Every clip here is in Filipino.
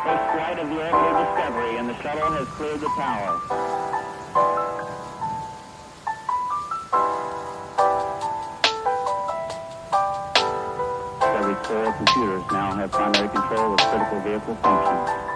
first flight of the orbital Discovery, and the shuttle has cleared the tower. Discovery's core computers now have primary control of critical vehicle functions.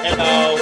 Hello.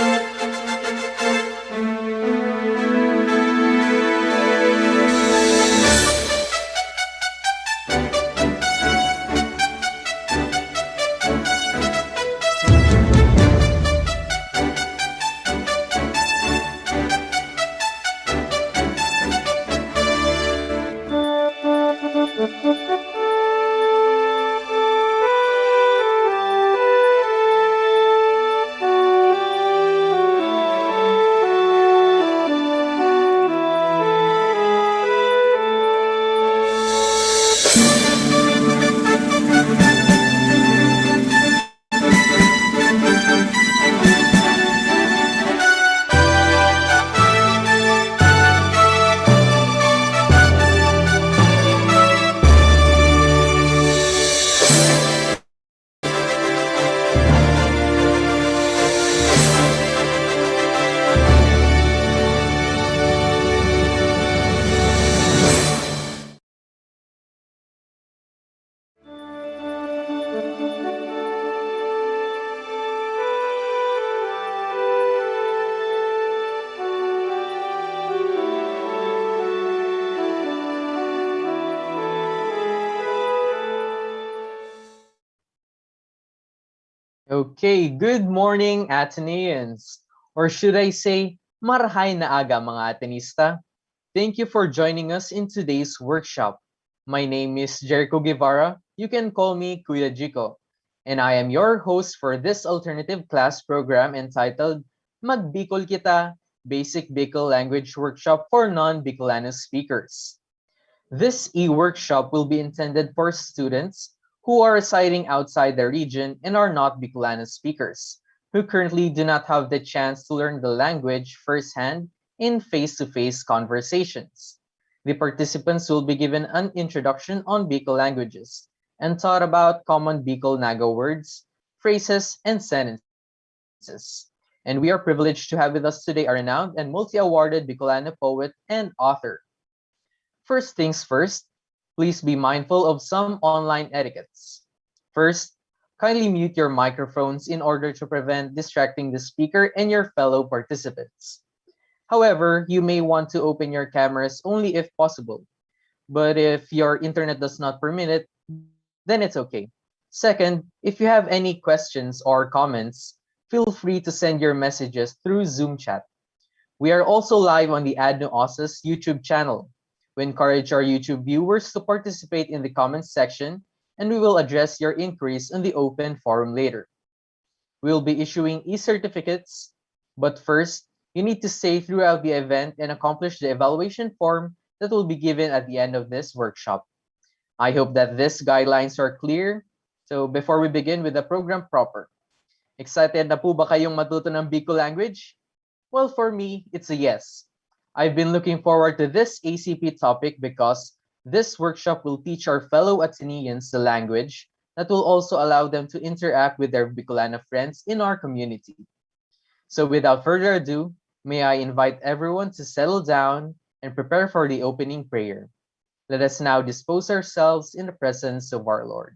Okay, good morning, Ateneans. Or should I say, marahay na aga mga Atenista. Thank you for joining us in today's workshop. My name is Jericho Guevara. You can call me Kuya Jico. And I am your host for this alternative class program entitled Magbikol Kita, Basic Bicol Language Workshop for Non-Bikolano Speakers. This e-workshop will be intended for students who are residing outside the region and are not Bicolano speakers, who currently do not have the chance to learn the language firsthand in face-to-face conversations. The participants will be given an introduction on Bicol languages and taught about common Bicol Naga words, phrases, and sentences. And we are privileged to have with us today a renowned and multi-awarded Bicolano poet and author. First things first, please be mindful of some online etiquettes. First, kindly mute your microphones in order to prevent distracting the speaker and your fellow participants. However, you may want to open your cameras only if possible, but if your internet does not permit it, then it's okay. Second, if you have any questions or comments, feel free to send your messages through Zoom chat. We are also live on the Adno Osas YouTube channel. We encourage our YouTube viewers to participate in the comments section, and we will address your inquiries in the open forum later. We will be issuing e-certificates, but first, you need to stay throughout the event and accomplish the evaluation form that will be given at the end of this workshop. I hope that these guidelines are clear. So before we begin with the program proper, excited na po ba kayong matuto ng Bicol language? Well, for me, it's a yes. I've been looking forward to this ACP topic because this workshop will teach our fellow Ateneans the language that will also allow them to interact with their Bicolano friends in our community. So without further ado, may I invite everyone to settle down and prepare for the opening prayer. Let us now dispose ourselves in the presence of our Lord.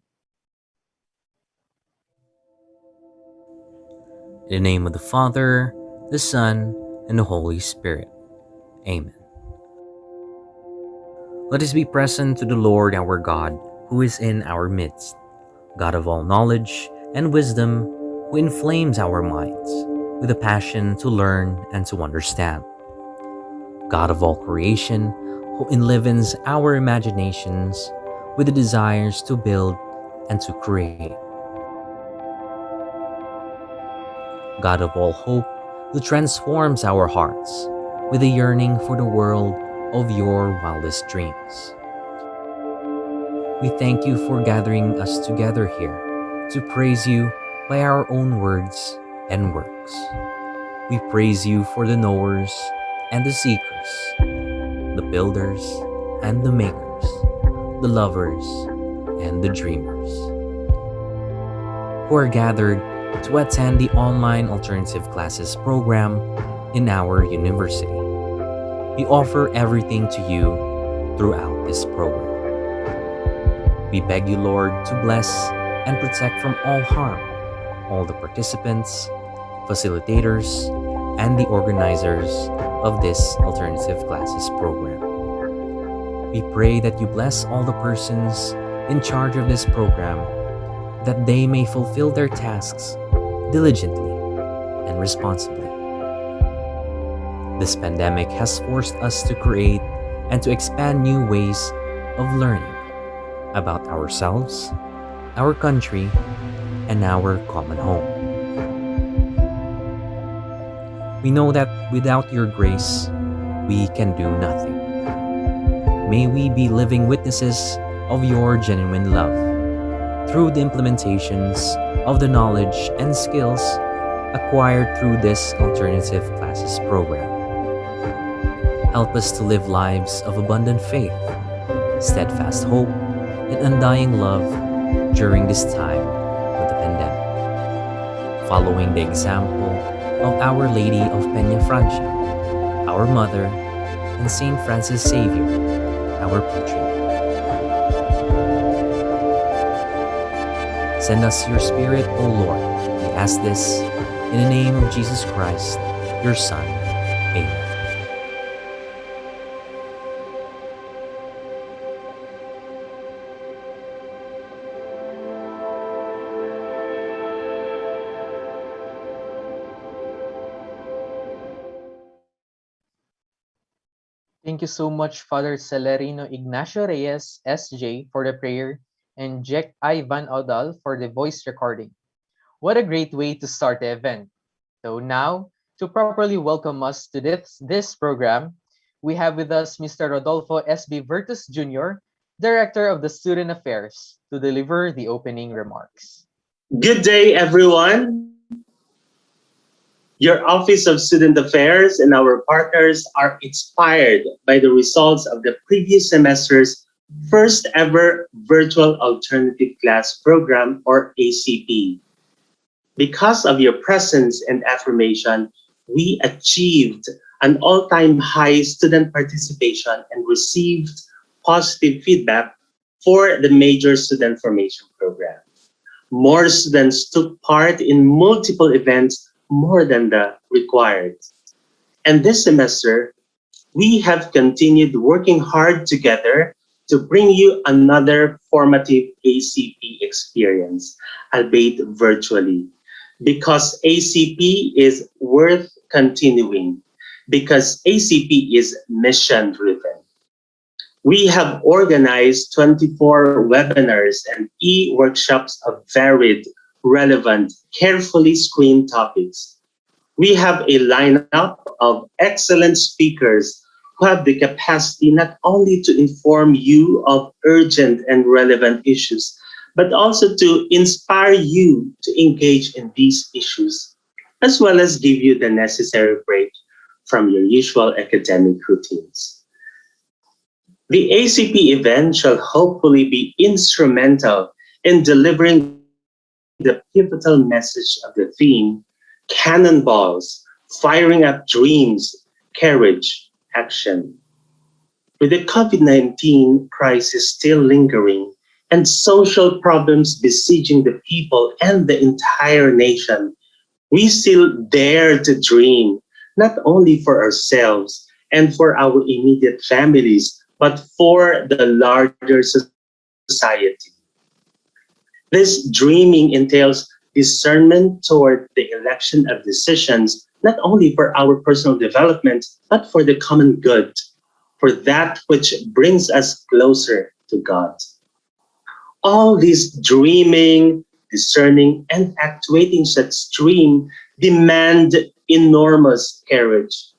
In the name of the Father, the Son, and the Holy Spirit. Amen. Let us be present to the Lord our God, who is in our midst, God of all knowledge and wisdom, who inflames our minds with a passion to learn and to understand. God of all creation, who enlivens our imaginations with the desires to build and to create. God of all hope, who transforms our hearts with a yearning for the world of your wildest dreams. We thank you for gathering us together here to praise you by our own words and works. We praise you for the knowers and the seekers, the builders and the makers, the lovers and the dreamers. who are gathered to attend the online alternative classes program in our university. We offer everything to you throughout this program. We beg you, Lord, to bless and protect from all harm all the participants, facilitators, and the organizers of this alternative classes program. We pray that you bless all the persons in charge of this program, that they may fulfill their tasks diligently and responsibly. This pandemic has forced us to create and to expand new ways of learning about ourselves, our country, and our common home. We know that without your grace, we can do nothing. May we be living witnesses of your genuine love through the implementations of the knowledge and skills acquired through this alternative classes program. Help us to live lives of abundant faith, steadfast hope, and undying love during this time of the pandemic. Following the example of Our Lady of Peña Francia, our Mother, and Saint Francis Xavier, our patron. Send us your Spirit, O Lord. We ask this in the name of Jesus Christ, your Son. Amen. Thank you so much, Father Celerino Ignacio Reyes, SJ, for the prayer, and Jack Ivan Odal for the voice recording. What a great way to start the event. So now, to properly welcome us to this program, we have with us Mr. Rodolfo S.B. Vertus Jr., Director of the Student Affairs, to deliver the opening remarks. Good day, everyone. Your Office of Student Affairs and our partners are inspired by the results of the previous semester's first ever Virtual Alternative Class Program, or ACP. Because of your presence and affirmation, we achieved an all-time high student participation and received positive feedback for the major student formation program. More students took part in multiple events, more than the required. And this semester, we have continued working hard together to bring you another formative ACP experience, albeit virtually, because ACP is worth continuing, because ACP is mission-driven. We have organized 24 webinars and e-workshops of varied, relevant, carefully screened topics. We have a lineup of excellent speakers who have the capacity not only to inform you of urgent and relevant issues, but also to inspire you to engage in these issues, as well as give you the necessary break from your usual academic routines. The ACP event shall hopefully be instrumental in delivering the pivotal message of the theme, Cannonballs, Firing Up Dreams, Courage, Action. With the COVID-19 crisis still lingering and social problems besieging the people and the entire nation, we still dare to dream, not only for ourselves and for our immediate families, but for the larger society. This dreaming entails discernment toward the election of decisions, not only for our personal development, but for the common good, for that which brings us closer to God. All this dreaming, discerning, and actuating such dream demand enormous courage.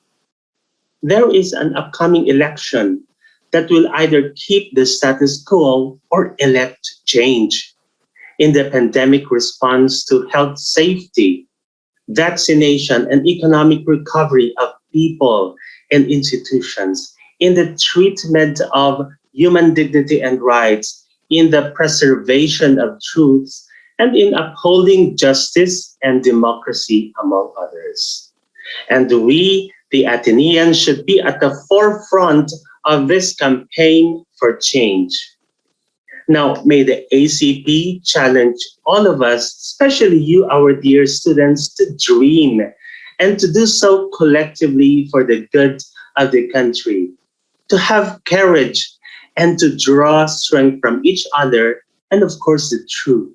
There is an upcoming election that will either keep the status quo or elect change. In the pandemic response to health safety, vaccination, and economic recovery of people and institutions, in the treatment of human dignity and rights, in the preservation of truths, and in upholding justice and democracy, among others. And we, the Ateneans, should be at the forefront of this campaign for change. Now, may the ACP challenge all of us, especially you, our dear students, to dream and to do so collectively for the good of the country, to have courage and to draw strength from each other and, of course, the truth,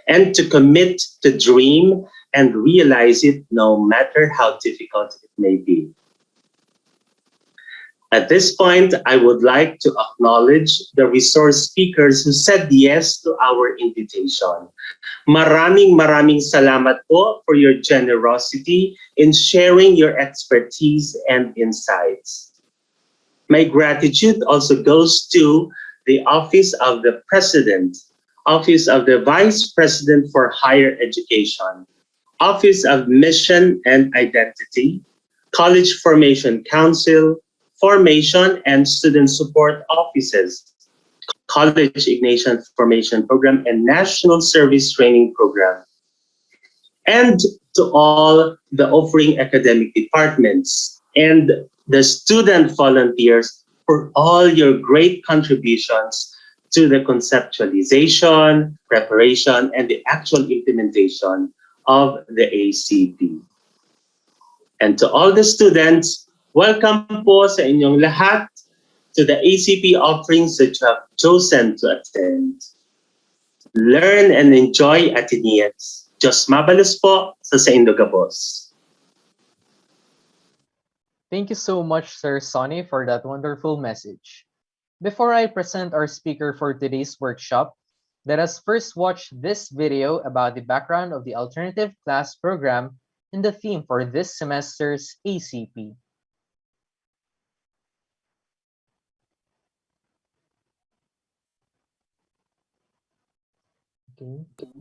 and to commit to dream and realize it no matter how difficult it may be. At this point, I would like to acknowledge the resource speakers who said yes to our invitation. Maraming salamat po for your generosity in sharing your expertise and insights. My gratitude also goes to the Office of the President, Office of the Vice President for Higher Education, Office of Mission and Identity, College Formation Council, Formation and Student Support Offices, College Ignition Formation Program, and National Service Training Program, and to all the offering academic departments and the student volunteers for all your great contributions to the conceptualization, preparation, and the actual implementation of the ACP. And to all the students, welcome po sa inyong lahat to the ACP offerings that you have chosen to attend. Learn and enjoy, Ateneans. Diyos mabalos po sa Indogabos. Thank you so much, Sir Sonny, for that wonderful message. Before I present our speaker for today's workshop, let us first watch this video about the background of the alternative class program and the theme for this semester's ACP. Okay.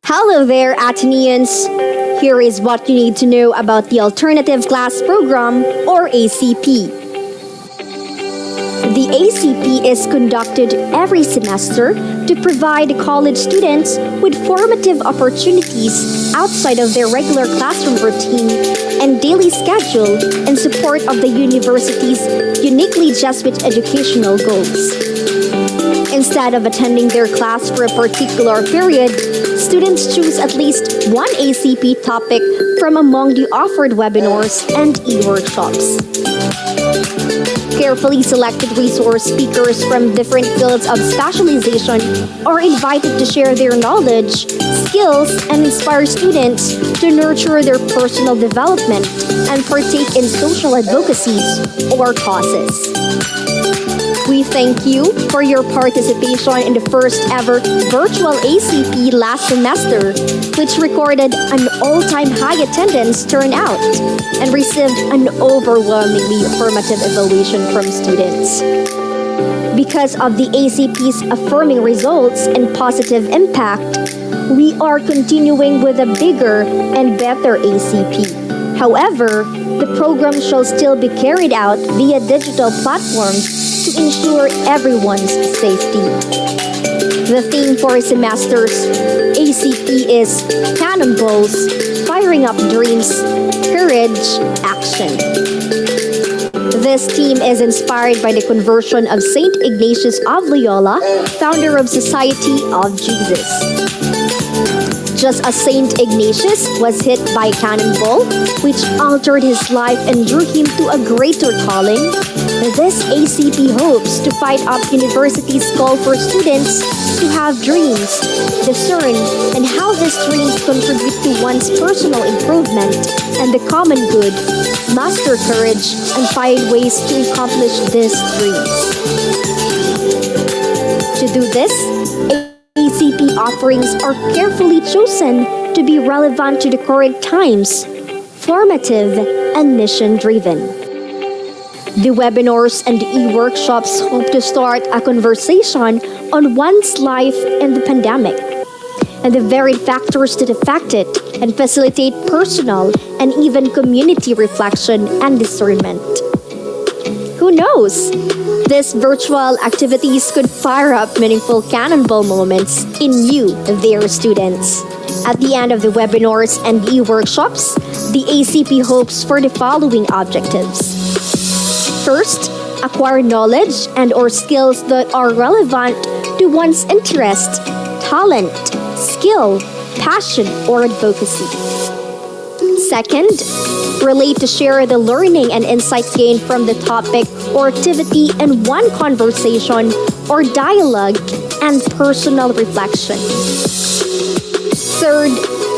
Hello there, Ateneans. Here is what you need to know about the Alternative Class Program, or ACP. The ACP is conducted every semester to provide college students with formative opportunities outside of their regular classroom routine and daily schedule in support of the university's uniquely Jesuit educational goals. Instead of attending their class for a particular period, students choose at least one ACP topic from among the offered webinars and e-workshops. Carefully selected resource speakers from different fields of specialization are invited to share their knowledge, skills, and inspire students to nurture their personal development and partake in social advocacies or causes. We thank you for your participation in the first ever virtual ACP last semester, which recorded an all-time high attendance turnout and received an overwhelmingly affirmative evaluation from students. Because of the ACP's affirming results and positive impact, we are continuing with a bigger and better ACP. However, the program shall still be carried out via digital platforms to ensure everyone's safety. The theme for semester's ACP is Cannonballs, Firing Up Dreams, Courage, Action. This theme is inspired by the conversion of Saint Ignatius of Loyola, founder of Society of Jesus. Just as Saint Ignatius was hit by a cannonball, which altered his life and drew him to a greater calling, this ACP hopes to fight up university's call for students to have dreams, discern, and how these dreams contribute to one's personal improvement and the common good, master courage, and find ways to accomplish these dreams. To do this, ACP offerings are carefully chosen to be relevant to the current times, formative, and mission-driven. The webinars and e-workshops hope to start a conversation on one's life in the pandemic, and the varied factors that affect it and facilitate personal and even community reflection and discernment. Who knows? These virtual activities could fire up meaningful cannonball moments in you, their students. At the end of the webinars and e-workshops, the ACP hopes for the following objectives. First, acquire knowledge and or skills that are relevant to one's interest, talent, skill, passion, or advocacy. Second, relate to share the learning and insight gained from the topic or activity in one conversation or dialogue and personal reflection. Third,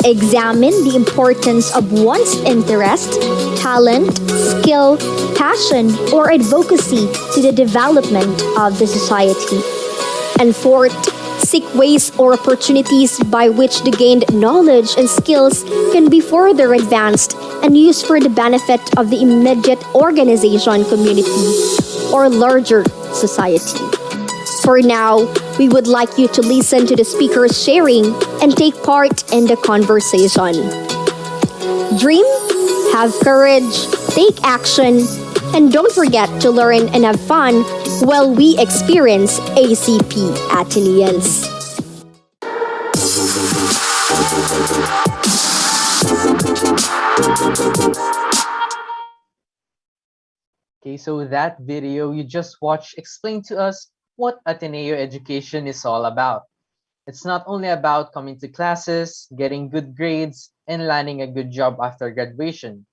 examine the importance of one's interest, talent, skill, passion, or advocacy to the development of the society. And fourth, seek ways or opportunities by which the gained knowledge and skills can be further advanced and used for the benefit of the immediate organization, community, or larger society. For now, we would like you to listen to the speakers sharing and take part in the conversation. Dream, have courage, take action, and don't forget to learn and have fun while we experience ACP Ateneans. Okay, so that video you just watched explained to us what Ateneo education is all about. It's not only about coming to classes, getting good grades, and landing a good job after graduation.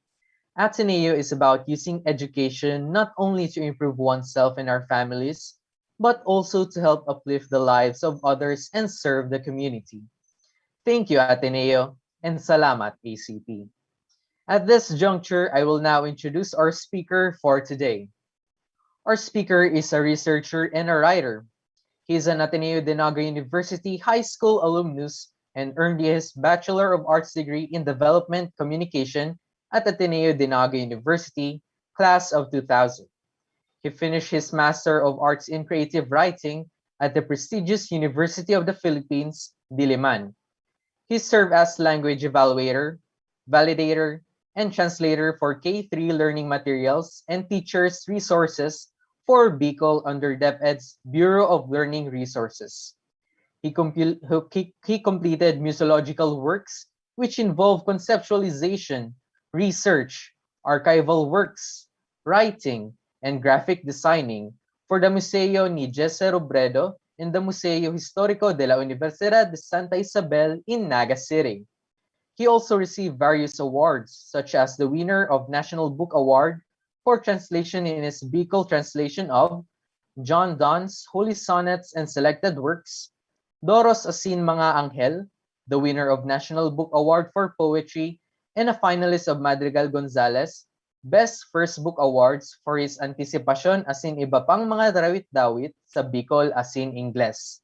Ateneo is about using education not only to improve oneself and our families, but also to help uplift the lives of others and serve the community. Thank you, Ateneo, and salamat, ACP. At this juncture, I will now introduce our speaker for today. Our speaker is a researcher and a writer. He is an Ateneo de Naga University High School alumnus and earned his Bachelor of Arts degree in Development Communication at Ateneo de Naga University, class of 2000. He finished his Master of Arts in Creative Writing at the prestigious University of the Philippines, Diliman. He served as language evaluator, validator, and translator for K-3 learning materials and teachers' resources for Bicol under DepEd's Bureau of Learning Resources. He completed musological works which involve conceptualization, research, archival works, writing, and graphic designing for the Museo ni Jesse Robredo in the Museo Histórico de la Universidad de Santa Isabel in Naga City. He also received various awards, such as the winner of National Book Award for translation in his Bicol translation of John Donne's Holy Sonnets and Selected Works, Doros Asin Mga Anghel, the winner of National Book Award for Poetry, and a finalist of Madrigal Gonzalez, Best First Book Awards for his Anticipasyon Asin Iba Pang Mga Dawit-Dawit sa Bicol Asin Ingles.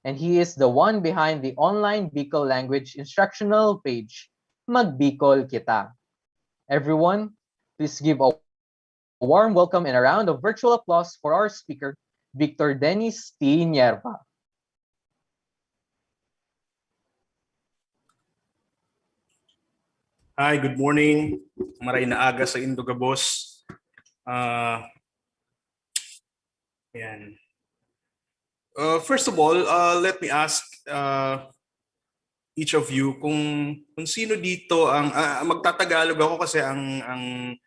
And he is the one behind the online Bicol language instructional page, Magbikol Kita. Everyone, please give a warm welcome and a round of virtual applause for our speaker, Victor Dennis T. Nierva. Hi, good morning. Maray na aga sa Indogabos. Yan. First of all, let me ask each of you kung sino dito ang magtatagalog ako kasi ang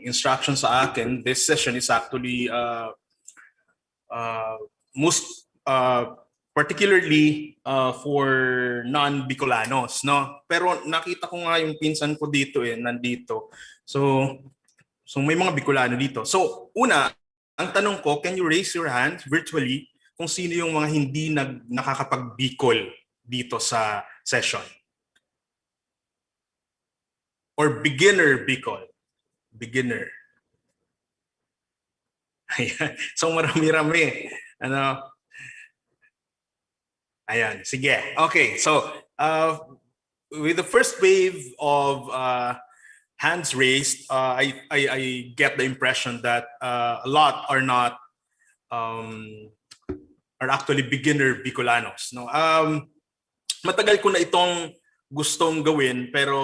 instruction sa akin. This session is actually most particularly for non-Bikolanos, no? Pero nakita ko nga yung pinsan ko dito nandito. So may mga Bikolano dito. So una, ang tanong ko, can you raise your hand virtually kung sino yung mga hindi nakakapag-Bicol dito sa session? Or beginner Bicol? Beginner. Ayan. So marami-rami. Ayan. Sige. Okay. So with the first wave of hands raised, I get the impression that a lot are not are actually beginner Bicolanos. No, matagal ko na itong gustong gawin pero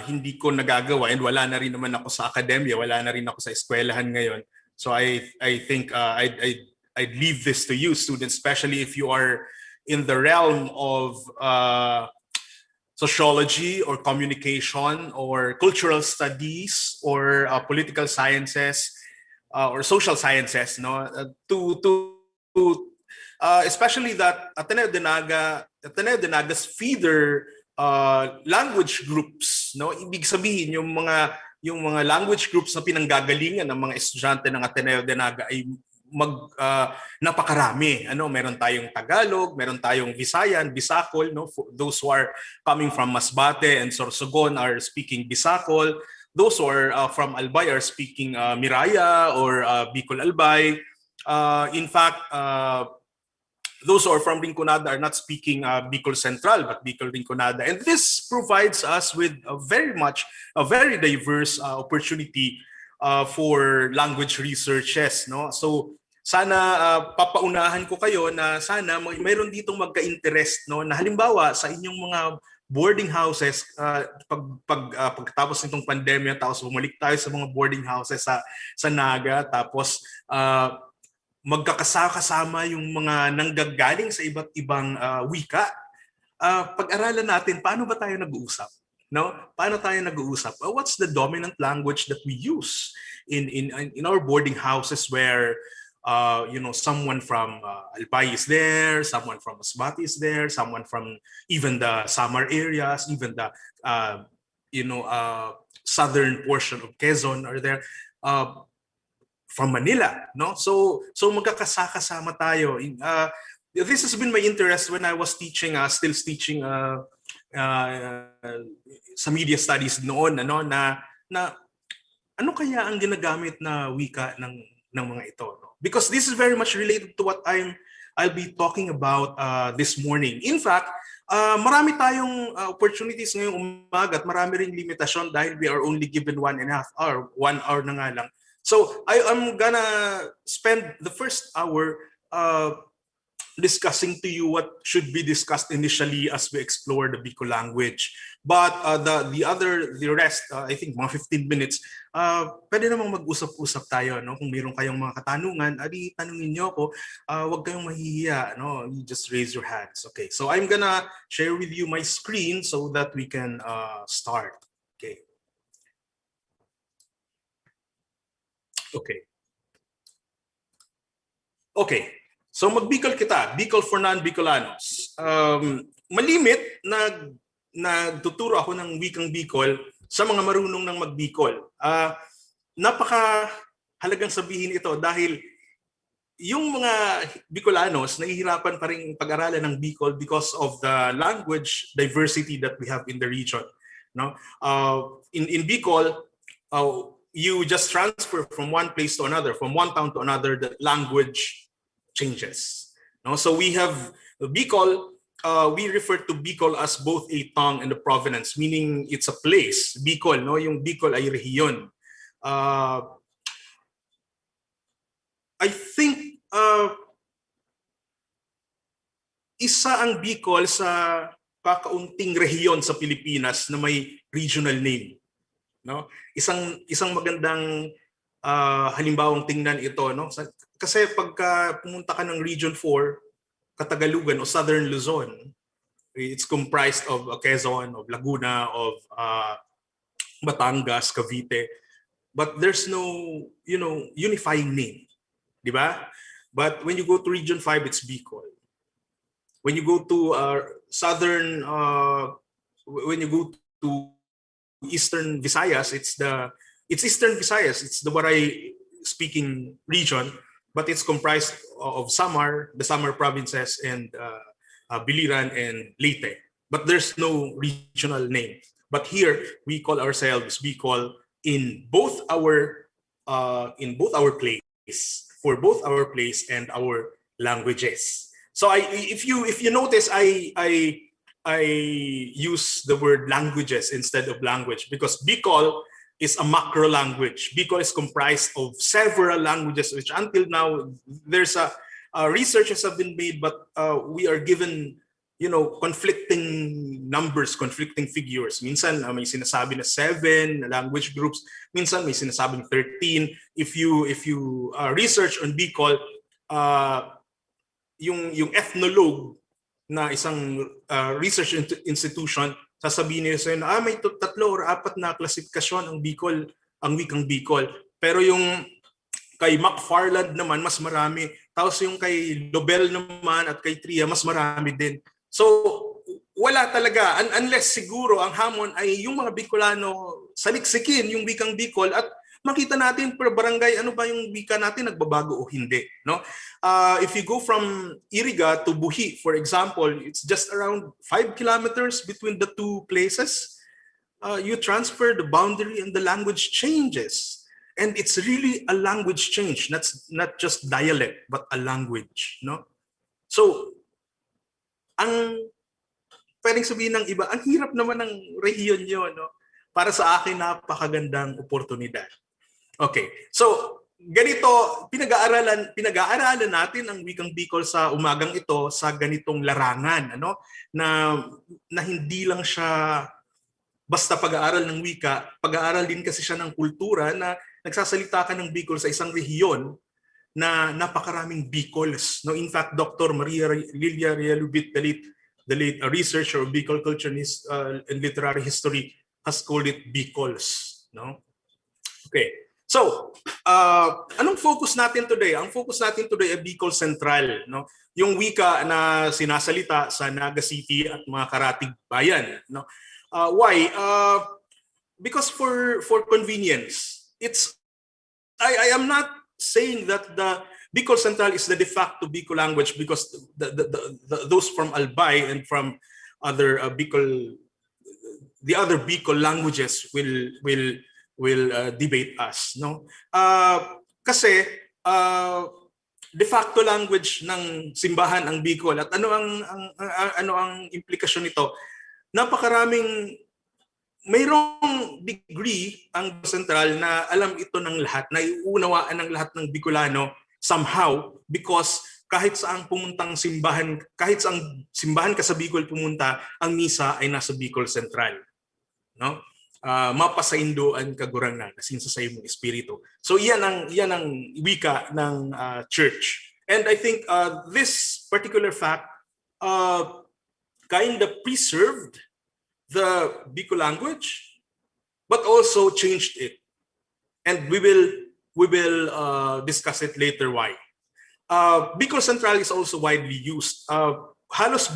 hindi ko nagagawa, and wala na rin naman ako sa akademya, wala na rin ako sa eskwelahan ngayon. So I think I'd leave this to you students, especially if you are in the realm of sociology or communication or cultural studies or political sciences or social sciences, no, especially that Ateneo de Naga's feeder language groups, no, ibig sabihin yung mga language groups na pinanggagalingan ng mga estudyante ng Ateneo de Naga ay napakarami. Meron tayong Tagalog, meron tayong Visayan, Bisacol, no, those who are coming from Masbate and Sorsogon are speaking Bisacol. Those who are from Albay are speaking Miraya or Bicol Albay. In fact, those who are from Rinconada are not speaking Bicol Central, but Bicol Rinconada. And this provides us with a very diverse opportunity for language researches, no? So sana papaunahan ko kayo na sana mayroon ditong magka-interest, no, na halimbawa sa inyong mga boarding houses, pagkatapos nitong pandemya, tapos bumalik tayo sa mga boarding houses sa Naga, tapos magkakasama yung mga nanggagaling sa iba't ibang wika, pag-aralan natin paano ba tayo nag-uusap, no? Paano tayo nag-uusap? What's the dominant language that we use in our boarding houses where someone from Albay is there, someone from Masbate is there, someone from even the Samar areas, even the southern portion of Quezon are there. From Manila, no? So magkakasama tayo. This has been my interest when I was teaching, still teaching sa media studies noon, na ano kaya ang ginagamit na wika ng mga ito, no? Because this is very much related to what I'll be talking about this morning. In fact, marami tayong opportunities ngayong umaga at marami ring limitasyon dahil we are only given 1.5 hour, 1 hour na nga lang. So I'm gonna spend the first hour discussing to you what should be discussed initially as we explore the Bicol language. But the rest, I think mga 15 minutes, pwede namang mag-usap-usap tayo, no? Kung mayroon kayong mga katanungan, adi tanungin niyo ako, huwag kayong mahihiya, no? You just raise your hands. Okay, so I'm gonna share with you my screen so that we can start. Okay. Okay. So magbicol kita, Bicol for non-Bikolanos. Malimit nagtuturo ako ng wikang Bicol sa mga marunong ng magbicol. Napaka halagang sabihin ito dahil yung mga Bicolanos nahihirapan pa rin pag-aralan ng Bicol because of the language diversity that we have in the region, no? In Bicol, you just transfer from one place to another, from one town to another, the language changes. No? So we have Bicol, we refer to Bicol as both a tongue and a provenance, meaning it's a place. Bicol, no? Yung Bicol ay rehiyon. I think isa ang Bicol sa kakaunting rehiyon sa Pilipinas na may regional name. No, isang magandang halimbawang tingnan ito, no? Kasi pagka pumunta ka ng Region 4, Katagalugan o Southern Luzon, it's comprised of Quezon, of Laguna, of Batangas, Cavite, but there's no unifying name, di ba? But when you go to Region 5, it's Bicol. When you go to when you go to Eastern Visayas, it's Eastern Visayas, it's the Waray speaking region, but it's comprised of the Samar provinces and Biliran and Leyte, but there's no regional name. But here we call ourselves Bicol in both our place, for both our place and our languages. So if you notice, I use the word languages instead of language because Bicol is a macro language. Bicol is comprised of several languages, which until now there's researches have been made, but we are given conflicting numbers, conflicting figures. Minsan may sinasabi na 7 na language groups, minsan may sinasabing 13. If you research on Bicol, yung ethnologue na isang research institution, sasabihin nila sa'yo na may 3 or 4 na klasifikasyon ang Bicol, ang wikang Bicol. Pero yung kay McFarland naman, mas marami. Tapos yung kay Lobel naman at kay Tria, mas marami din. So, wala talaga. Unless siguro ang hamon ay yung mga Bicolano saliksikin yung wikang Bicol at makita natin per barangay ano ba yung wika natin, nagbabago o hindi. No? If you go from Iriga to Buhi, for example, it's just around 5 kilometers between the two places. You transfer the boundary and the language changes. And it's really a language change, not just dialect, but a language. No? So, ang pwedeng sabihin ng iba, ang hirap naman ng rehiyon yun. No? Para sa akin, napakagandang oportunidad. Okay, so ganito, pinag-aaralan natin ang wikang Bicol sa umagang ito sa ganitong larangan, na hindi lang siya basta pag-aaral ng wika, pag-aaral din kasi siya ng kultura na nagsasalita ka ng Bicol sa isang rehiyon na napakaraming Bicols. No, in fact, Dr. Maria Lilia Realubit, the late researcher of Bicol culture and literary history, has called it Bicols. No? Okay. So, anong focus natin today? Ang focus natin today ay Bicol Central, no? Yung wika na sinasalita sa Naga City at mga karatig bayan, no? Why? Because for convenience. I am not saying that the Bicol Central is the de facto Bicol language because those from Albay and from other the other Bicol languages will debate us, no? Kasi de facto language ng simbahan ang Bicol at ano ang implikasyon nito? Napakaraming mayroong degree ang Central na alam ito ng lahat, na iunawaan ng lahat ng Bicolano somehow, because kahit saang pumuntang simbahan, kahit saang simbahan ka sa Bicol pumunta, ang misa ay nasa Bicol Central, no? Mapasaindoan kagurangnan, nasinsa sa iyong espiritu. So yan ang wika ng church. And I think this particular fact kind of preserved the Bicol language, but also changed it. And we will discuss it later why. Bicol Central is also widely used. Halos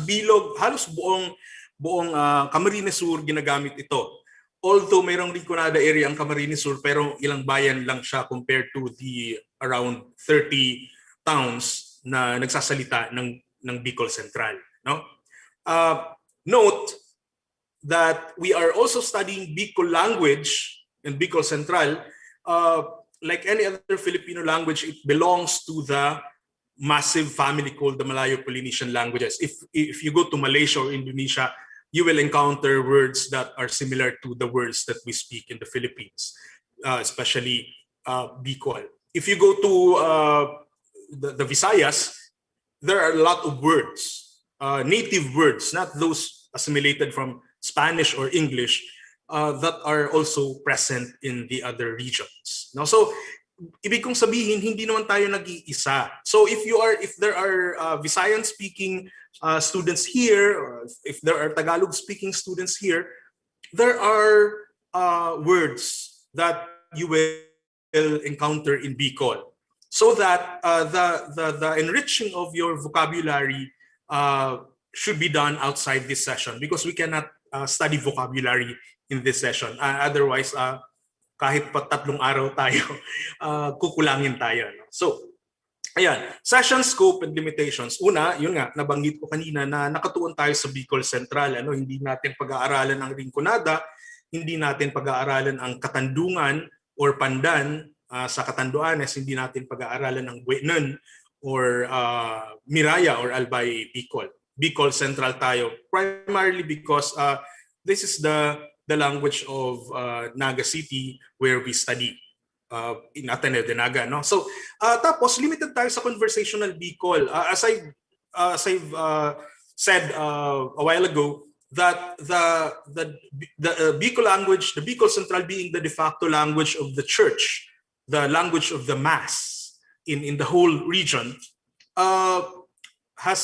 buong Camarines Sur ginagamit ito. Although mayroong Rinconada area ang Camarines Sur, pero ilang bayan lang siya compared to the around 30 towns na nagsasalita ng Bicol Central. No? Note that we are also studying Bicol language in Bicol Central. Like any other Filipino language, it belongs to the massive family called the Malayo-Polynesian languages. If you go to Malaysia or Indonesia, you will encounter words that are similar to the words that we speak in the Philippines, especially Bicol. If you go to the Visayas, there are a lot of words, native words, not those assimilated from Spanish or English, that are also present in the other regions. No? So, ibig kong sabihin, hindi naman tayo nag-iisa. So if there are Visayan-speaking students here, or if there are Tagalog-speaking students here, there are words that you will encounter in Bicol, so that the enriching of your vocabulary should be done outside this session, because we cannot study vocabulary in this session. Otherwise, kahit pa 3 araw tayo, kukulangin tayo. No? So, ayan, session scope and limitations. Una, yun nga, nabanggit ko kanina na nakatuon tayo sa Bicol Central. Hindi natin pag-aaralan ang Rinconada, hindi natin pag-aaralan ang Katandungan or Pandan sa Catanduanes, hindi natin pag-aaralan ang Buenan or Miraya or Albay Bicol. Bicol Central tayo, primarily because this is the language of Naga City where we study in Ateneo de Naga. No? So, tapos limited tayo sa conversational Bicol. As I've said a while ago that the Bicol language, the Bicol Central being the de facto language of the church, the language of the mass in the whole region, has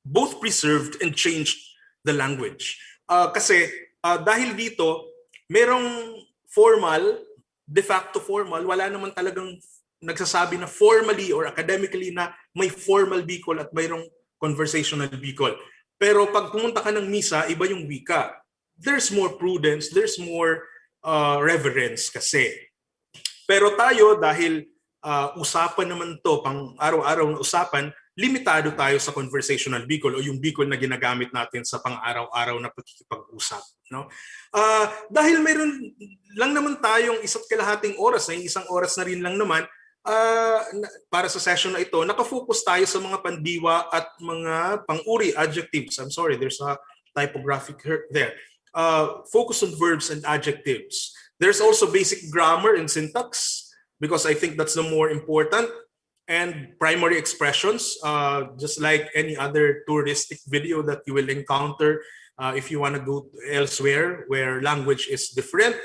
both preserved and changed the language. Kasi dahil dito, merong formal, de facto formal, wala naman talagang nagsasabi na formally or academically na may formal Bicol at mayroong conversational Bicol. Pero pag pumunta ka ng misa, iba yung wika. There's more prudence, there's more reverence kasi. Pero tayo, dahil usapan naman to, pang araw-araw na usapan, limitado tayo sa conversational Bicol o yung Bicol na ginagamit natin sa pang-araw-araw na pagkikipag-usap. No? Dahil mayroon lang naman tayong isa't kalahating oras, ay isang oras na rin lang naman, para sa session na ito, nakafocus tayo sa mga pandiwa at mga pang-uri, adjectives. I'm sorry, there's a typographic there. Focus on verbs and adjectives. There's also basic grammar and syntax, because I think that's the more important, and primary expressions, just like any other touristic video that you will encounter if you want to go elsewhere where language is different.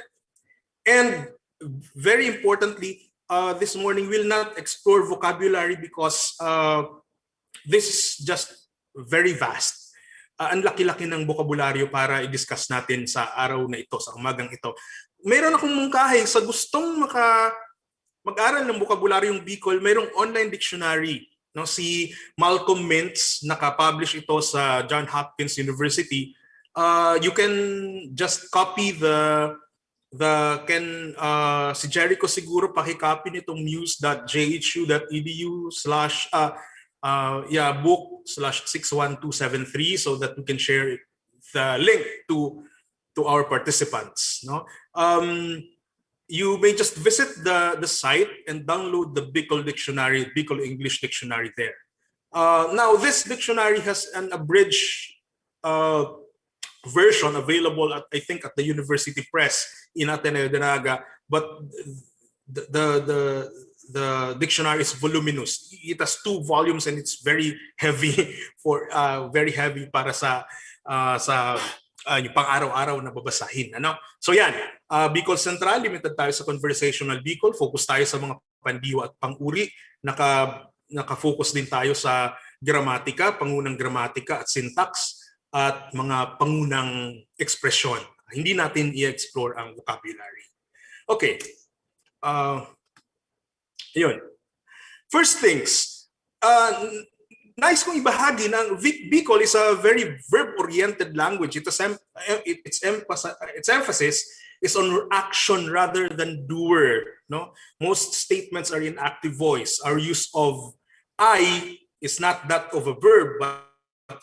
And very importantly, this morning we'll not explore vocabulary because this is just very vast. Ang laki-laki ng bokabularyo para i-discuss natin sa araw na ito, sa umagang ito. Meron akong mungkahi sa gustong mag-aral ng bokabularyong Bicol, mayroong online dictionary. No? Si Malcolm Mintz, naka-publish ito sa Johns Hopkins University. You can just copy si Jericho siguro paki-copy nitong muse.jhu.edu/book/61273 so that we can share the link to our participants. No? You may just visit the site and download the Bicol dictionary, Bicol English dictionary there. Now this dictionary has an abridged version available at, I think, at the University Press in Ateneo de Naga, but the dictionary is voluminous. It has 2 volumes and it's very heavy para sa yung pang-araw-araw na babasahin. Ano? So yan, Bicol Central, limited tayo sa conversational Bicol, focus tayo sa mga pandiwa at pang-uri, naka-focus din tayo sa gramatika, pangunang gramatika at syntax, at mga pangunang ekspresyon. Hindi natin i-explore ang vocabulary. Okay. Yun. First things, nice kong ibahagi na Bicol is a very verb-oriented language. Its emphasis is on action rather than doer. No? Most statements are in active voice. Our use of I is not that of a verb, but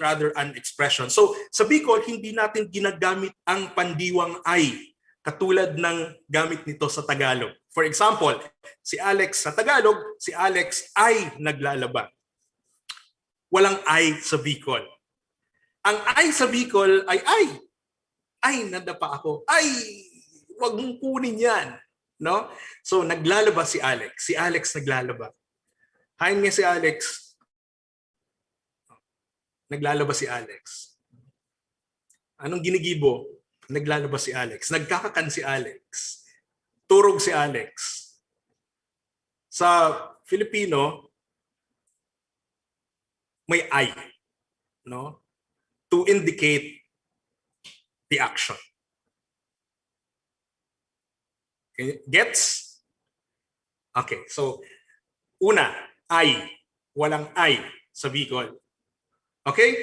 rather an expression. So sa Bicol, hindi natin ginagamit ang pandiwang I katulad ng gamit nito sa Tagalog. For example, si Alex sa Tagalog, si Alex ay naglalaba. Walang I sa Bicol. Ang I sa Bicol ay ay nadapa ako. Ay, wag mong kunin yan. No? So naglalaba si Alex. Si Alex naglalaba. Hain nga si Alex. Naglalaba si Alex. Anong ginigibo? Naglalaba si Alex. Nagkakakan si Alex. Turog si Alex. Sa Filipino, may I, no? To indicate the action. Okay. Gets? Okay, so una, I. Walang I sa Bicol. Okay?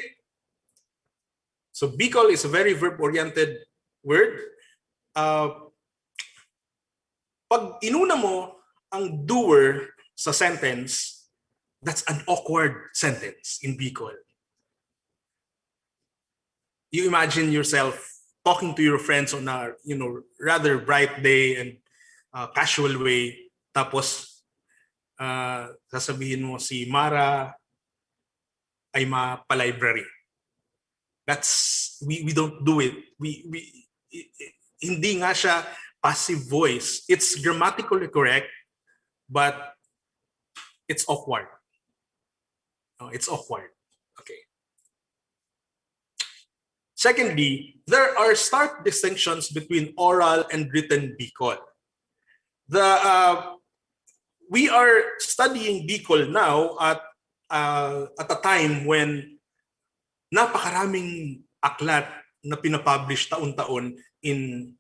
So Bicol is a very verb-oriented word. Pag inuna mo ang doer sa sentence, that's an awkward sentence in Bicol. You imagine yourself talking to your friends on a rather bright day and casual way. Tapos sasabihin mo si Mara ay mapa-library. We don't do it. Hindi nga siya passive voice. It's grammatically correct, but it's awkward. It's awkward. Okay. Secondly, there are stark distinctions between oral and written Bicol. We are studying Bicol now at a time when napakaraming aklat na pinapublish taon-taon in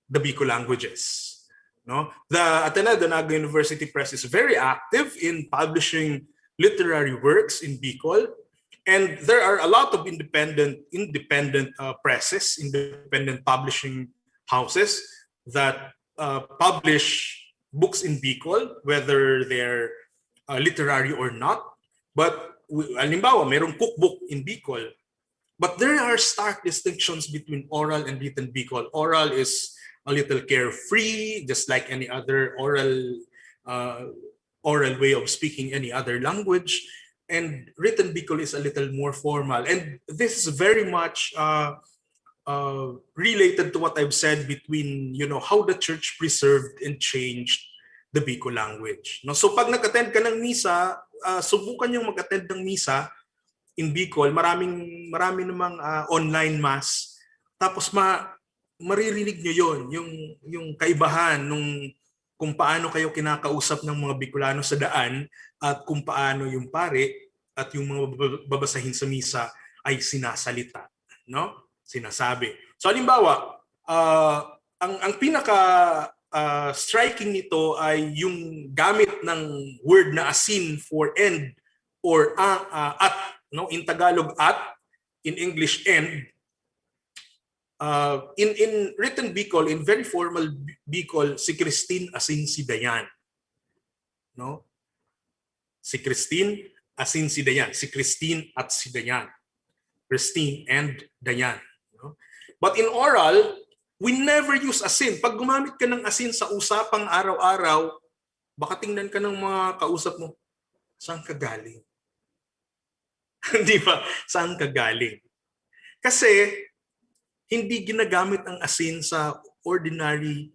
the Bicol languages. No? The Ateneo de Naga University Press is very active in publishing literary works in Bicol, and there are a lot of independent presses, independent publishing houses that publish books in Bicol, whether they're literary or not. But halimbawa, mayroong cookbook in Bicol. But there are stark distinctions between oral and written Bicol. Oral is a little carefree, just like any other oral way of speaking any other language. And written Bicol is a little more formal. And this is very much related to what I've said between, how the church preserved and changed the Bicol language. No? So pag nag-attend ka ng misa, subukan yung mag-attend ng misa in Bicol. Marami namang online mass. Tapos maririnig nyo yon, yung kaibahan nung kung paano kayo kinakausap ng mga Bicolano sa daan at kung paano yung pare at yung mga babasahin sa misa ay sinasalita, no? Sinasabi. So halimbawa, ang pinaka striking nito ay yung gamit ng word na asin for end or at, no? In Tagalog at, in English end. In written Bicol, in very formal Bicol, si Christine asin si Dayan. No? Si Christine asin si Dayan. Si Christine at si Dayan. Christine and Dayan. No? But in oral, we never use asin. Pag gumamit ka ng asin sa usapang araw-araw, baka tingnan ka ng mga kausap mo, saan ka galing? Di ba? Saan ka galing? Kasi hindi ginagamit ang asin sa ordinary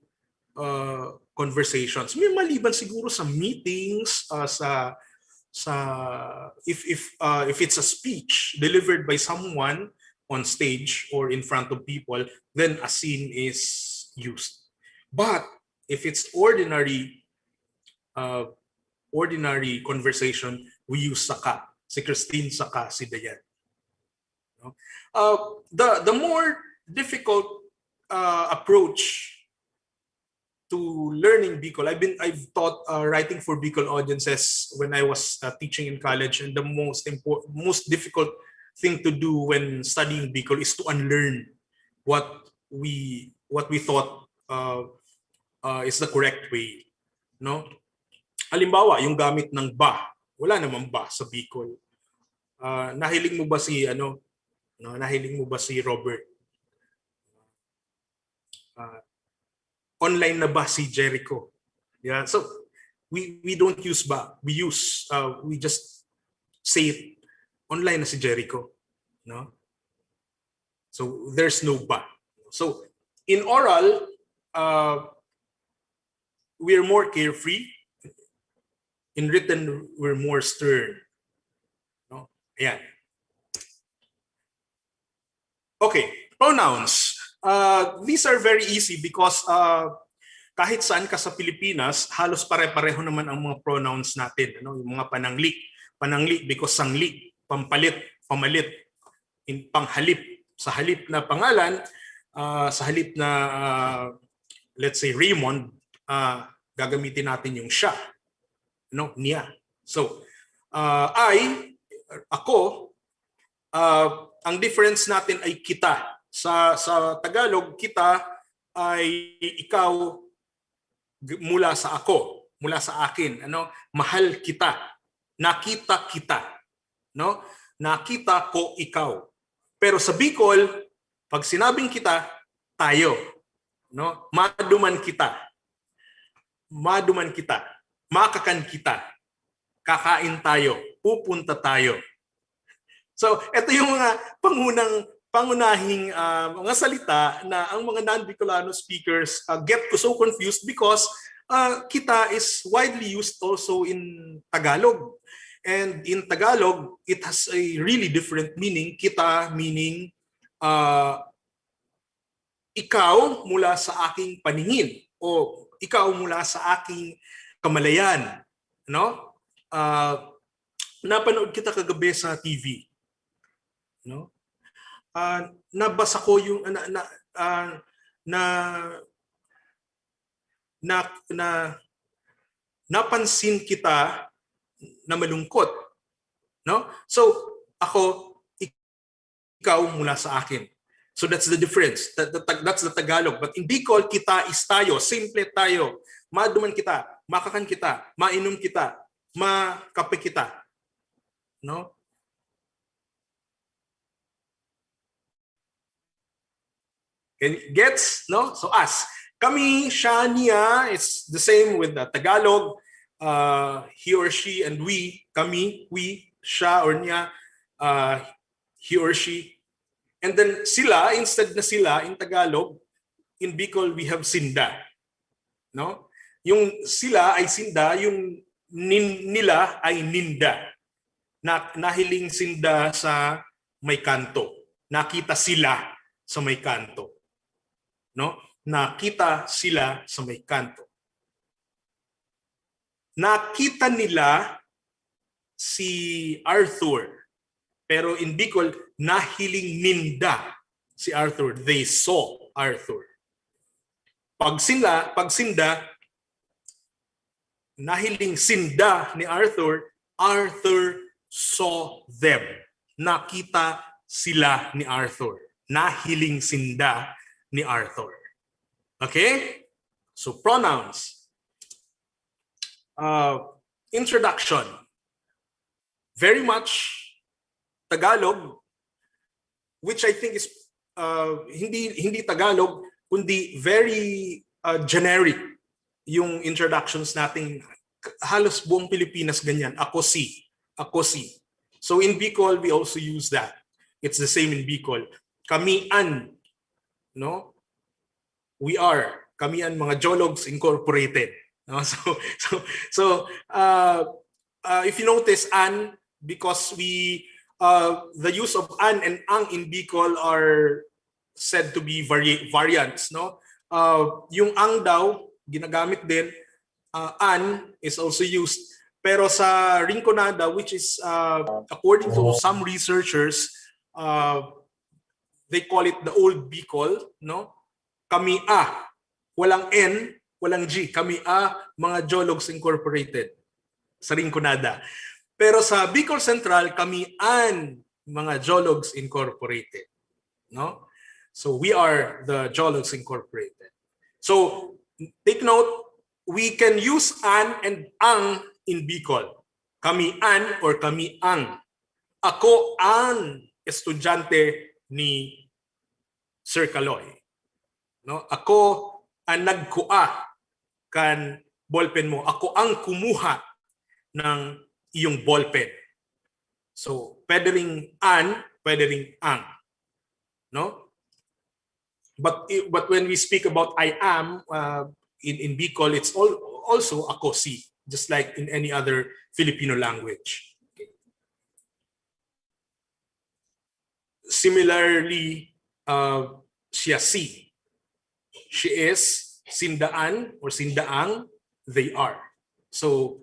conversations. May maliban siguro sa meetings, if it's a speech delivered by someone on stage or in front of people, then asin is used. But if it's ordinary conversation, we use saka. Si Christine saka si Dayan. No? The more difficult approach to learning Bicol. I've taught writing for Bicol audiences when I was teaching in college, and the most difficult thing to do when studying Bicol is to unlearn what we thought is the correct way. No? Halimbawa, yung gamit ng ba. Wala namang ba sa Bicol. Nahiling mo ba si nahiling mo ba si Robert? Online na ba si Jericho? Yeah, so we don't use ba. We just say it, online na si Jericho, no? So there's no ba. So in oral, we're more carefree. In written, we're more stern. No? Ayan. Okay, pronouns. These are very easy because kahit saan ka sa Pilipinas, halos pare-pareho naman ang mga pronouns natin. Ano? Yung mga panangli because sangli, pampalit, pamalit, panghalip, sa halip na pangalan, sa halip na let's say Raymond, gagamitin natin yung siya, no, niya. So ako, ang difference natin ay kita. Sa Tagalog, kita ay ikaw mula sa ako, mula sa akin, ano? Mahal kita. Nakita kita, no? Nakita ko ikaw. Pero sa Bicol, pag sinabing kita, tayo, no? Maduman kita. Maduman kita. Makakan kita. Kakain tayo. Pupunta tayo. So, ito yung mga pangunahing mga salita na ang mga non-Bikolano speakers get so confused because kita is widely used also in Tagalog. And in Tagalog, it has a really different meaning. Kita meaning ikaw mula sa aking paningin o ikaw mula sa aking kamalayan, no? Napanood kita kagabi sa TV, no? Nabasa ko yung napansin kita na malungkot, no? So ako, ikaw mula sa akin. So that's the difference. That's the Tagalog. But in Bicol, kita is tayo, simple tayo. Maduman kita, makakan kita, mainom kita, makape kita. No? Gets? No? So us. Kami, siya, niya, it's the same with the Tagalog. He or she and we. Kami, we, siya or niya, he or she. And then sila, instead na sila, in Tagalog, in Bicol, we have sinda. No? Yung sila ay sinda, yung nila ay ninda. Nahiling sinda sa may kanto. Nakita sila sa may kanto. No? Nakita sila sa may kanto. Nakita nila si Arthur. Pero in Bicol, nahiling ninda si Arthur. They saw Arthur. Pag sinda, nahiling sinda ni Arthur, Arthur saw them. Nakita sila ni Arthur. Nahiling sinda ni Arthur. Okay? So pronouns. Introduction. Very much Tagalog, which I think is hindi Tagalog, kundi very generic yung introductions natin. Halos buong Pilipinas ganyan. Ako si. So in Bicol, we also use that. It's the same in Bicol. Kamian, no? We are. Kamian mga Jologs Incorporated. No? So if you notice, an, because the use of an and ang in Bicol are said to be variants, no? Yung ang daw ginagamit din, an is also used, pero sa Rinconada, which is according to some researchers, they call it the old Bicol, no? Kami walang N, walang G, kami mga Jologs Incorporated sa Rinconada. Pero sa Bicol Central, kami mga Jologs Incorporated. No? So we are the Jologs Incorporated. So take note, we can use an and ang in Bicol. Kami or kami ang. Ako ang estudyante ni Sir Kaloy. No? Ako ang nagkuha kan ballpen mo. Ako ang kumuha ng iyong ballpen. So, pwede ring an, pwede ring ang. No? But when we speak about I am, in Bicol, it's also ako si, just like in any other Filipino language. Okay. Similarly, siya si. She is, sindaan or sindaang, they are. So,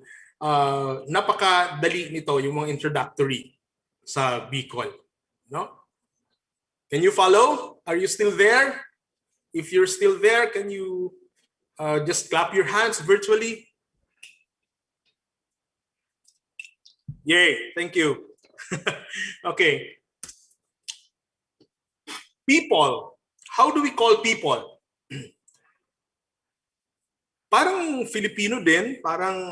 napakadali nito yung mga introductory sa Bicol, no? Can you follow? Are you still there? If you're still there, can you just clap your hands virtually? Yay, thank you. Okay. People. How do we call people? Parang Filipino din, parang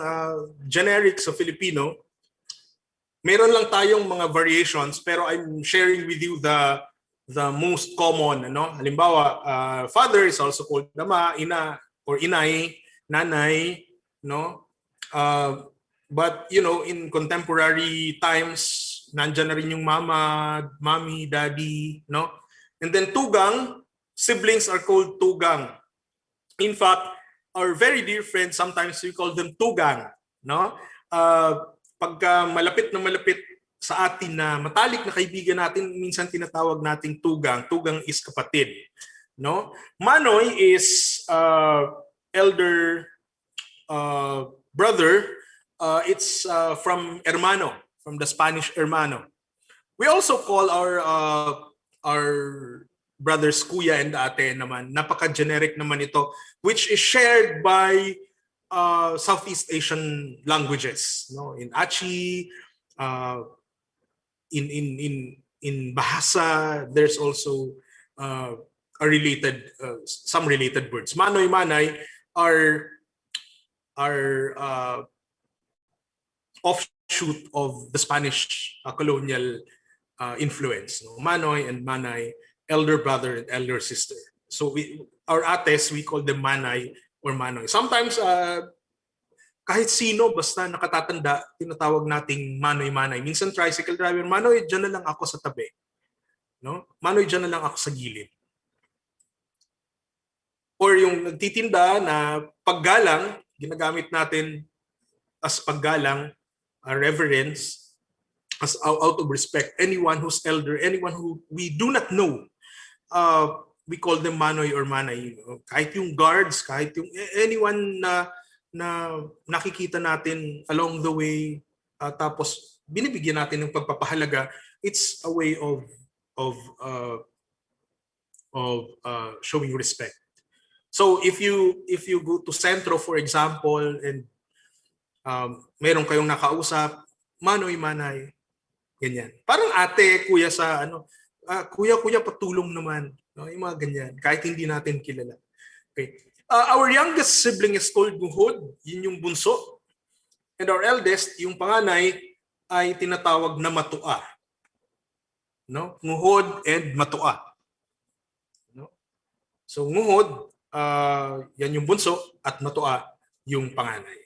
generic sa Filipino. Meron lang tayong mga variations, pero I'm sharing with you the most common. Ano? Halimbawa, father is also called nama, ina or inay, nanay, no? But you know, in contemporary times, nandyan na rin yung mama, mommy, daddy, no? And then tugang, siblings are called tugang. In fact, our very dear friends, sometimes we call them tugang, no? pagka malapit na malapit sa atin na matalik na kaibigan natin, minsan tinatawag nating tugang. Tugang is kapatid. No? Manoy is elder brother. It's from Hermano, from the Spanish Hermano. We also call our brothers kuya and ate naman. Napaka-generic naman ito, which is shared by Southeast Asian languages. No? In Achi, in Bahasa, there's also some related words. Manoy, manay are offshoot of the Spanish colonial influence. No? Manoy and manay, elder brother and elder sister. So our ates, we call them manay or manoy. Sometimes kahit sino basta nakatatanda, tinatawag nating manoy-manay. Minsan tricycle driver, manoy, dyan na lang ako sa tabi. No? Manoy, dyan na lang ako sa gilid. Or yung nagtitinda na paggalang, ginagamit natin as paggalang, reverence, as out of respect. Anyone who's elder, anyone who we do not know, we call them manoy or manay. Kahit yung guards, kahit yung anyone na nakikita natin along the way, tapos binibigyan natin ng pagpapahalaga, it's a way of showing respect. So if you go to Centro, for example, and meron kayong nakausap, manoy manay, ganyan. Parang ate, kuya sa kuya patulong naman, no? Yung mga ganyan, kahit hindi natin kilala. Okay. Our youngest sibling is called Nguhod, yun yung bunso. And our eldest, yung panganay, ay tinatawag na Matua. No? Nguhod and Matua. No? So Nguhod, yan yung bunso, at Matua, yung panganay.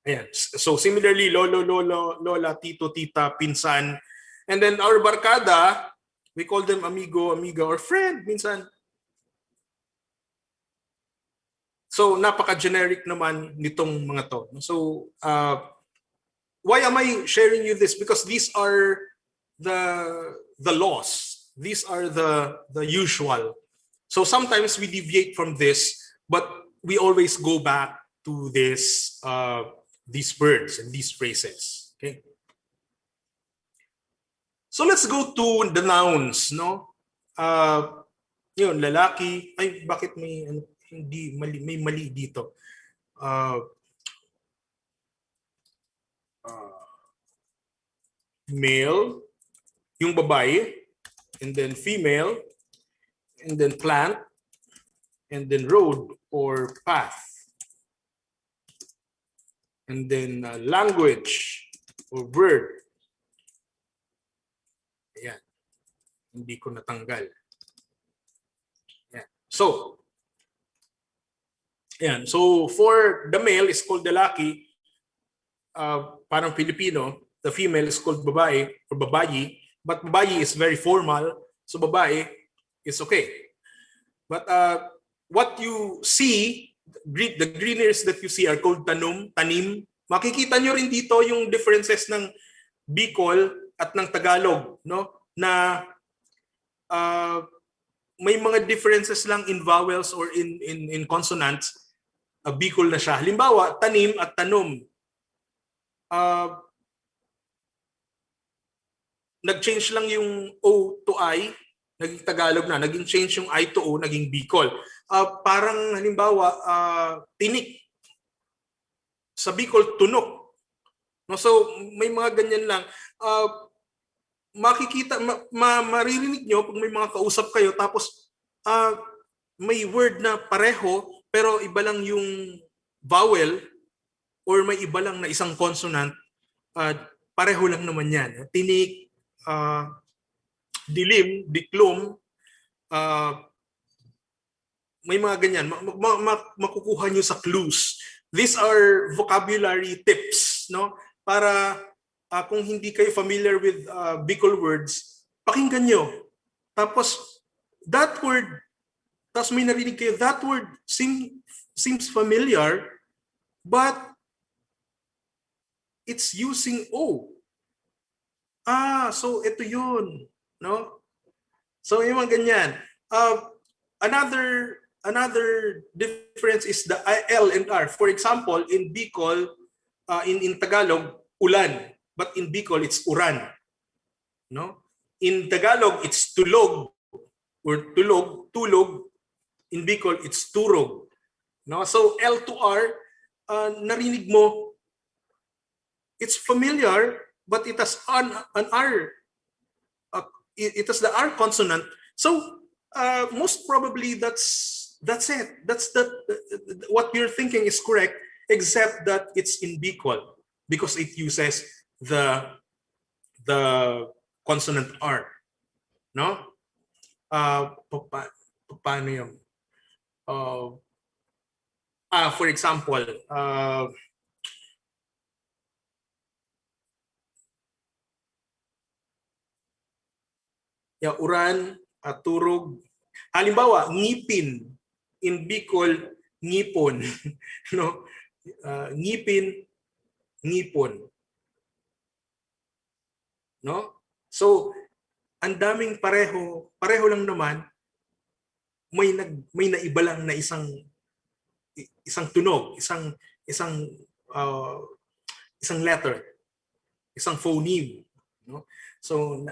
Ayan. So similarly, lolo, lola, tito, tita, pinsan. And then our barkada, we call them amigo, amiga, or friend, minsan. So napaka-generic naman nitong mga to. So why am I sharing you this? Because these are the laws. These are the usual. So sometimes we deviate from this, but we always go back to this these words and these phrases. Okay. So let's go to the nouns, no? Yun, lalaki. Ay, bakit may hindi mali, may mali dito. Male, yung babae, and then female, and then plant, and then road or path, and then language or word. Ayan. Hindi ko natanggal. Ayan. So, ayan. So for the male is called lalaki, parang Filipino. The female is called babae or babayi, but babayi is very formal, so babae is okay. But what you see, the green areas that you see are called tanim. Makikita nyo rin dito yung differences ng Bicol at ng Tagalog, no? Na may mga differences lang in vowels or in consonants. Bicol na siya. Halimbawa, tanim at tanom. Nag-change lang yung O to I, naging Tagalog na. Naging change yung I to O, naging Bicol. Parang halimbawa, tinik. Sa Bicol, tunok. No, so may mga ganyan lang. Makikita, maririnig nyo pag may mga kausap kayo, tapos may word na pareho, pero iba lang yung vowel, or may iba lang na isang consonant, pareho lang naman yan. Tinik, dilim, diklom, may mga ganyan. Makukuha nyo sa clues. These are vocabulary tips, no? Para kung hindi kayo familiar with Bicol words, pakinggan nyo. Tapos, that word, tapos may narinig kayo, that word seems familiar, but it's using O. So ito yun, no? So yung mga ganyan. Another difference is the L and R. For example, in Bicol, in Tagalog, ulan, but in Bicol it's uran. No? In Tagalog it's tulog or tulog. In Bicol it's turog. No? So L to R, narinig mo, it's familiar, but it has an R. It has the R consonant. So most probably that's it. That's what you're thinking is correct, except that it's in Bicol because it uses the consonant R. No? Paano yun? For example, uran, turog. Halimbawa, ngipin. In Bicol, ngipon. No? Ngipin, ngipon. No? So, ang daming pareho lang naman, may naiba lang na isang tunog, isang letter, isang phoneme, no? So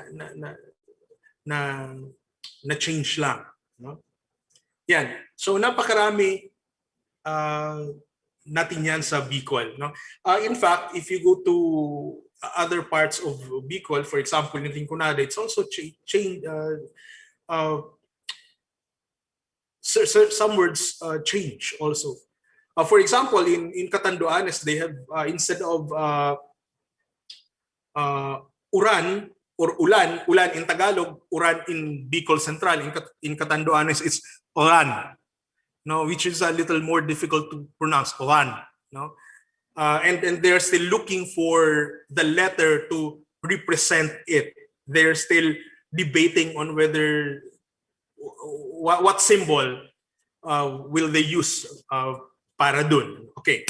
na change lang, no? Yan. So napakarami natin yan sa Bicol, no? In fact, if you go to other parts of Bicol, for example, in Rinconada, it's also some words change also. For example, in Catanduanes, they have instead of uran or ulan in Tagalog, uran in Bicol Central, in Catanduanes it's oran, no, which is a little more difficult to pronounce, oran, no, and they're still looking for the letter to represent it. They're still debating on whether what symbol will they use para dun. Okay.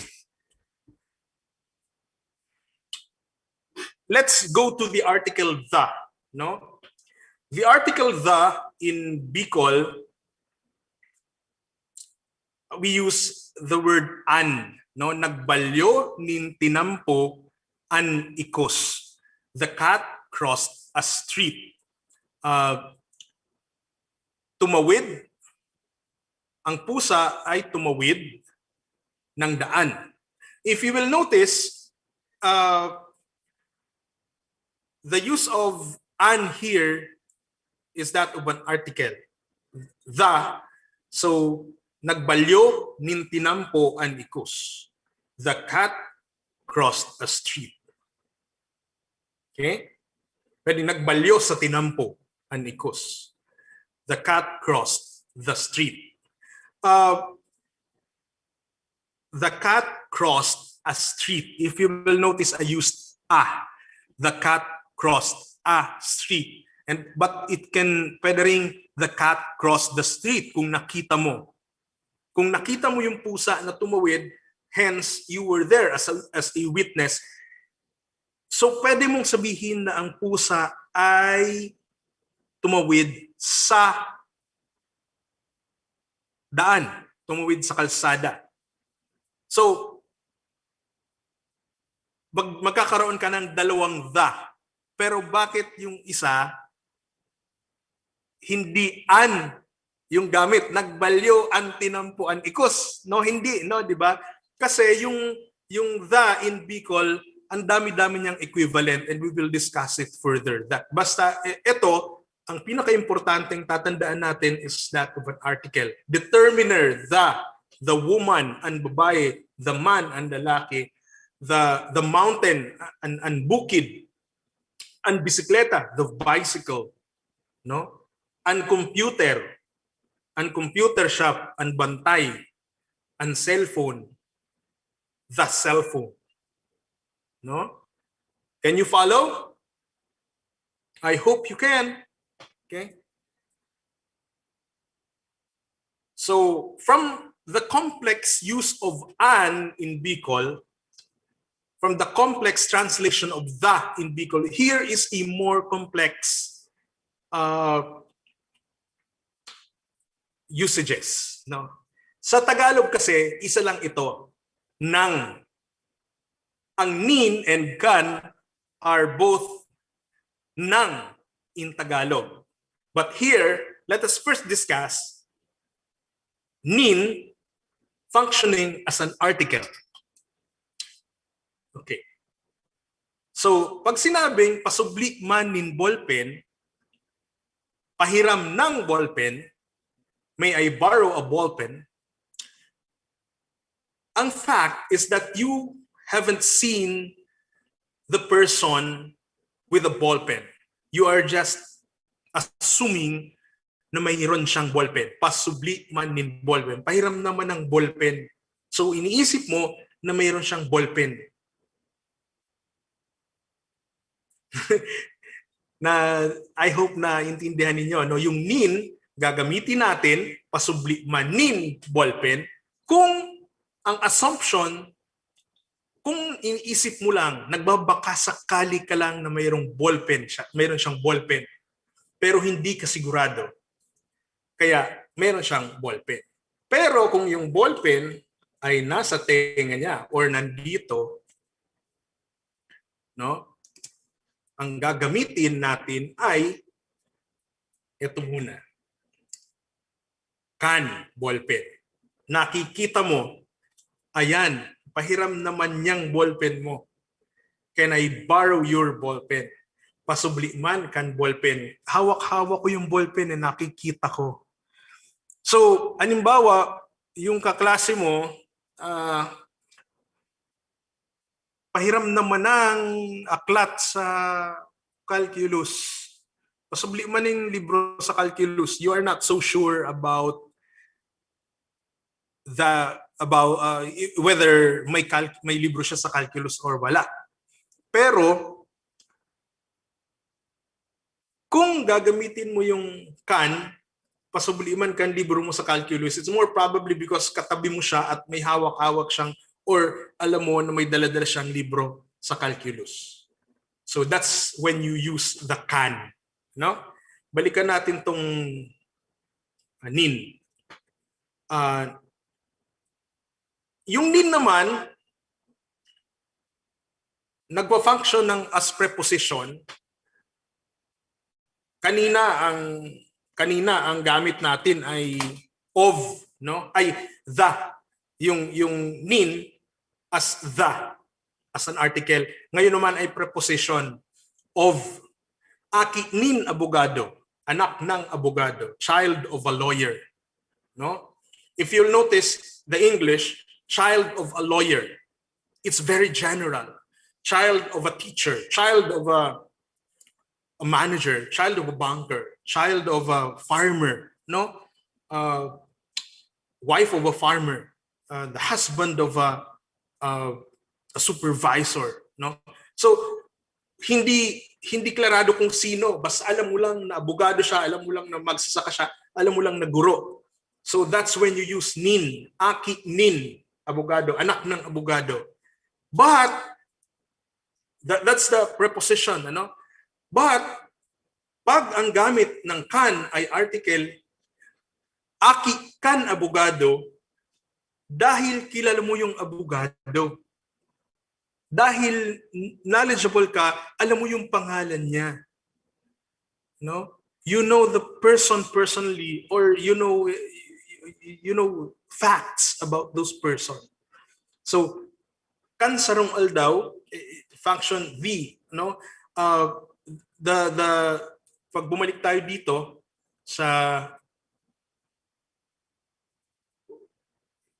Let's go to the article the, no? The article the in Bicol, we use the word an, no? Nagbalyo nin tinampo an ikos. The cat crossed a street. Tumawid, ang pusa ay tumawid ng daan. If you will notice, the use of an here is that of an article. The, so nagbalyo nin tinampo an ikos. The cat crossed a street. Okay? Pwede nagbalyo sa tinampo an ikos. The cat crossed the street. The cat crossed a street. If you will notice, I used a. The cat crossed a street. But it can pwede ring the cat crossed the street kung nakita mo. Kung nakita mo yung pusa na tumawid, hence you were there as a witness. So pwede mong sabihin na ang pusa ay tumawid sa daan, tumawid sa kalsada. So, magkakaroon ka ng dalawang the. Pero bakit yung isa, hindi an yung gamit? Nagbalyo an tinampo an ikos. No, hindi, no, di ba? Kasi yung the in Bicol, ang dami-dami niyang equivalent and we will discuss it further. Basta ito, ang pinaka-importanteng tatandaan natin is that of an article. Determiner, the woman, ang babae, the man, ang lalaki, the mountain, ang bukid, ang bisikleta, the bicycle, no? Ang computer shop, ang bantay, ang cellphone, the cellphone, no? Can you follow? I hope you can. Okay. So from the complex use of an in Bicol, from the complex translation of the in Bicol. Here is a more complex usages. No? Sa Tagalog kasi, isa lang ito, nang. Ang nin and kan are both nang in Tagalog. But here, let us first discuss nin functioning as an article. Okay. So, pag sinabing pasubli man nin ballpen, pahiram ng ballpen, may I borrow a ballpen, ang fact is that you haven't seen the person with a ballpen. You are just assuming na mayroon siyang ballpen. Pasubli man nin ballpen. Pahiram naman ng ballpen. So iniisip mo na mayroon siyang ballpen. Na I hope na intindihan ninyo, no? Yung nin gagamitin natin pasubli man nin ballpen kung ang assumption, kung iniisip mo lang, nagbabaka sakali ka lang na mayroong ballpen siya, mayroon siyang ballpen, pero hindi ka sigurado. Kaya mayroon siyang ballpen. Pero kung yung ballpen ay nasa tenga niya or nandito, no? Ang gagamitin natin ay ito muna. Can ballpen. Nakikita mo, ayan, pahiram naman niyang ballpen mo. Can I borrow your ballpen? Pasubli man kan ballpen. Hawak-hawak ko yung ballpen na nakikita ko. So, halimbawa, yung kaklase mo, pahiram naman ng aklat sa calculus. Pasubli man yung libro sa calculus. You are not so sure about whether may libro siya sa calculus or wala. Pero kung gagamitin mo yung can, pasubli man kan libro mo sa calculus, it's more probably because katabi mo siya at may hawak-hawak siyang or alam mo na may dala-dala siyang libro sa calculus. So that's when you use the can, no? Balikan natin tong nin. Yung nin naman, nagpa-function ng as preposition. Kanina ang gamit natin ay of, no? Ay the. Yung nin as the, as an article. Ngayon naman ay preposition of. Aki nin abogado, anak ng abogado, child of a lawyer, no? If you'll notice the English, child of a lawyer, it's very general. Child of a teacher, child of a manager, child of a banker, child of a farmer, no? Wife of a farmer, the husband of a supervisor, no? So hindi klarado kung sino, basta alam mo lang na abogado siya, alam mo lang na magsasaka siya, alam mo lang na guro. So that's when you use nin, aki nin, abogado, anak ng abogado. But that's the preposition, ano? But pag ang gamit ng can ay article, aki kan abogado, dahil kilala mo yung abogado. Dahil knowledgeable ka, alam mo yung pangalan niya. No? You know the person personally, or you know facts about those person. So kan sarong aldaw function V, no? Pag bumalik tayo dito sa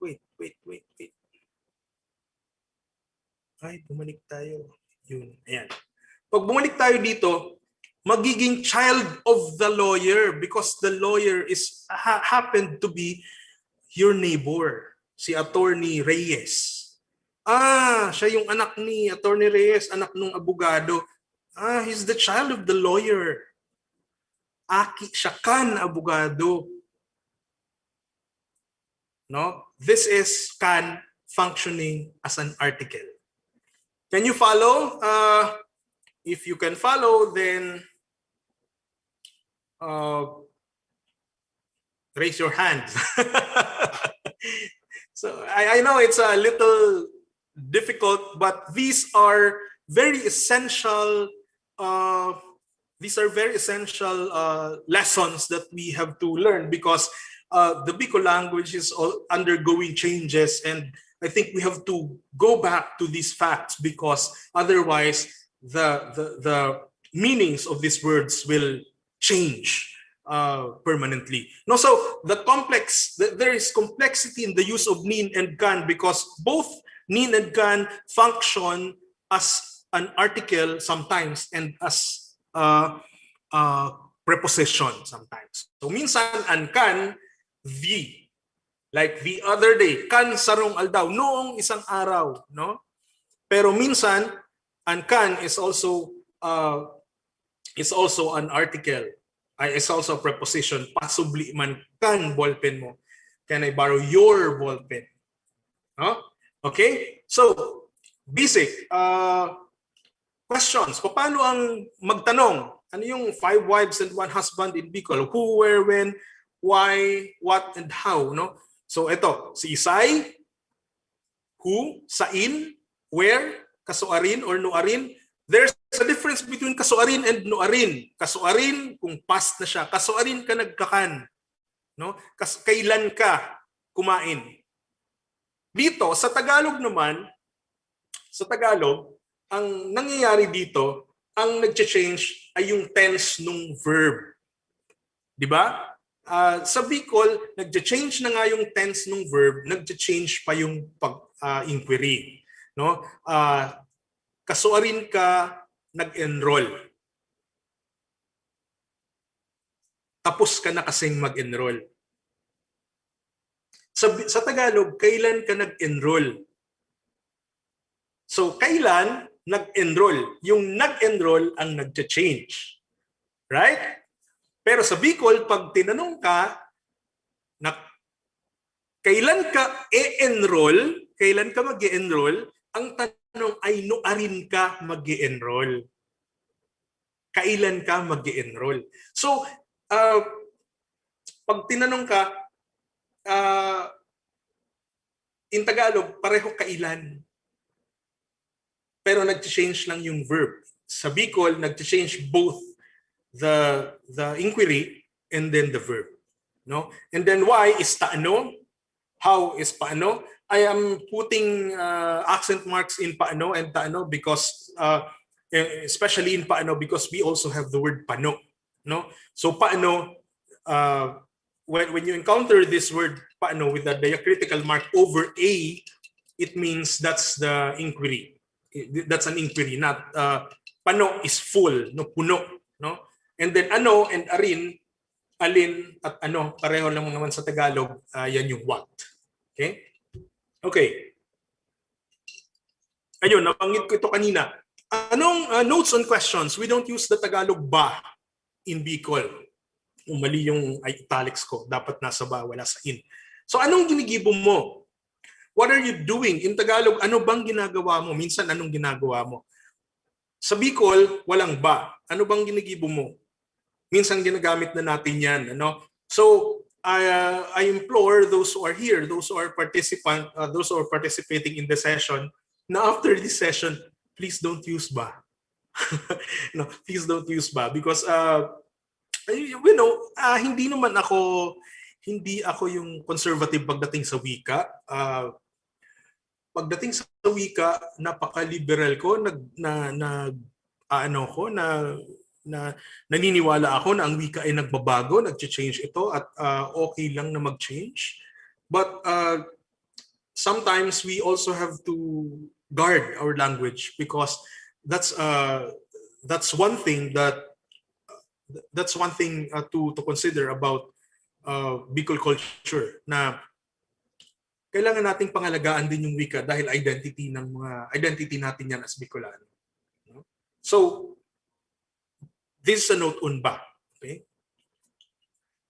wait. Ay, bumalik tayo. Yun, ayan. Pag bumalik tayo dito, magiging child of the lawyer because the lawyer is happened to be your neighbor, si Attorney Reyes. Siya yung anak ni Attorney Reyes, anak ng abogado. He's the child of the lawyer. Aki siya kan abogado. No? This is can functioning as an article. Can you follow? If you can follow, then raise your hand. So I know it's a little difficult, but these are very essential. Lessons that we have to learn, because the Bicol language is undergoing changes, and I think we have to go back to these facts, because otherwise the meanings of these words will change permanently. No, so there is complexity in the use of nin and kan, because both nin and kan function as an article sometimes and as preposition sometimes. So minsan an kan, the, like the other day, kan sarong aldaw, noong isang araw, no? Pero minsan an kan is also an article. It's also a preposition. Pasubli man kan ballpen mo. Can I borrow your ballpen? No? Okay? So, basic questions. Paano ang magtanong? Ano yung 5 wives and 1 husband in Bicol? Who, where, when, why, what, and how? No? So, ito. Si Isay, who, sain, where, kasuarin or nuarin. There's a difference between kasuarin and nuarin. Kasuarin, kung past na siya. Kasuarin ka nagkakan. No? Kailan ka kumain. Dito, sa Tagalog naman, ang nangyayari dito, ang nag-change ay yung tense nung verb. Di ba? Sa Bicol, nag-change na nga yung tense nung verb, nag-change pa yung inquiry. No? Kasuarin ka, nag-enroll. Tapos ka na kasing mag-enroll. Sa Tagalog, kailan ka nag-enroll? So, kailan nag-enroll? Yung nag-enroll ang nag-change. Right? Pero sa Bicol, pag tinanong ka, kailan ka e-enroll, kailan ka mag-e-enroll, ang tanong ay nuarin ka mag-e-enroll. Kailan ka mag-e-enroll? So, pag tinanong ka, in Tagalog, pareho kailan. Pero nag-change lang yung verb. Sa Bicol, nag-change both the inquiry and then the verb. No? And then why is taano? How is paano? I am putting accent marks in paano and taano because especially in paano because we also have the word pano. No? So paano, when you encounter this word paano with a diacritical mark over a, it means that's the inquiry. That's an inquiry, not pano is full, no, puno, no? And then ano and arin, alin at ano, pareho lang naman sa Tagalog, yan yung what. Okay? Okay. Ayun, nabanggit ko ito kanina. Anong notes on questions? We don't use the Tagalog ba in Bicol. Mali yung italics ko. Dapat nasa ba, wala sa in. So anong ginigibong mo? What are you doing? In Tagalog, ano bang ginagawa mo? Minsan, anong ginagawa mo? Sa Bicol, walang ba. Ano bang ginigibong mo? Minsan ginagamit na natin yan. Ano? So, I implore those who are here, those who are participating in the session, na after this session, please don't use ba. No, please don't use ba because hindi ako yung conservative pagdating sa wika. Pagdating sa wika, napaka-liberal ko, naniniwala ako na ang wika ay nagbabago, nag-change ito at okay lang na mag-change. But sometimes we also have to guard our language because that's one thing to consider about Bicol culture, na kailangan nating pangalagaan din yung wika dahil identity natin yan as Bicolano. So this is a note on ba. Okay?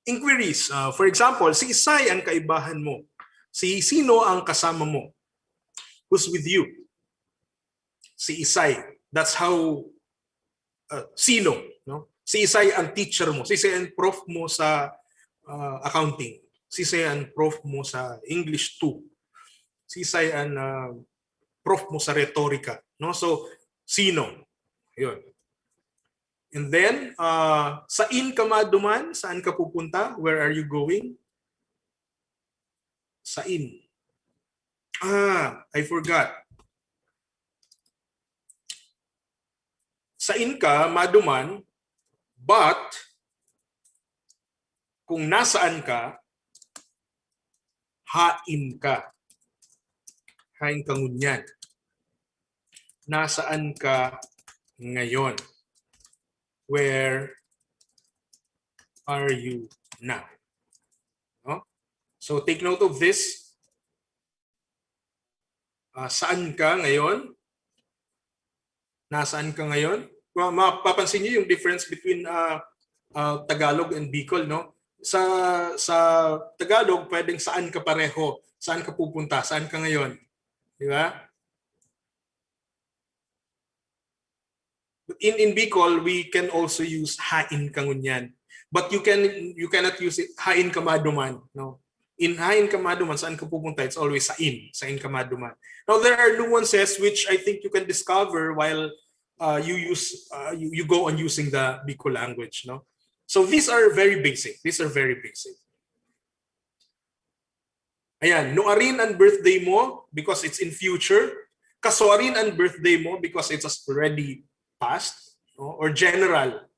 Inquiries. For example, si Isay ang kaibahan mo. Si sino ang kasama mo? Who's with you? si Isay. That's how sino, no? Si Isay ang teacher mo, si Isay ang prof mo sa accounting, si Isay ang prof mo sa English 2, si Isay ang prof mo sa retorika, no? So sino? Yun. And then saan ka maduman? Saan ka pupunta? Where are you going? Saan? I forgot. Saan ka maduman, but kung nasaan ka, hain ka. Hain ka ngunyan. Nasaan ka ngayon? Where are you now? No? So take note of this. Saan ka ngayon? Nasaan ka ngayon? Mapapansin niyo yung difference between Tagalog and Bicol, no? Sa Tagalog, pwedeng saan ka pareho, saan ka pupunta, saan ka ngayon, di ba? In Bicol, we can also use hain ka ngunyan, but you cannot use it hain ka maduman, no? In hain ka maduman, saan ka pupunta, it's always sain ka maduman. Now there are nuances which I think you can discover while you go on using the Bicol language, no? So these are very basic. These are very basic. Ayan, noarin ang birthday mo because it's in future. Kasuarin ang birthday mo because it's already past, no? Or general.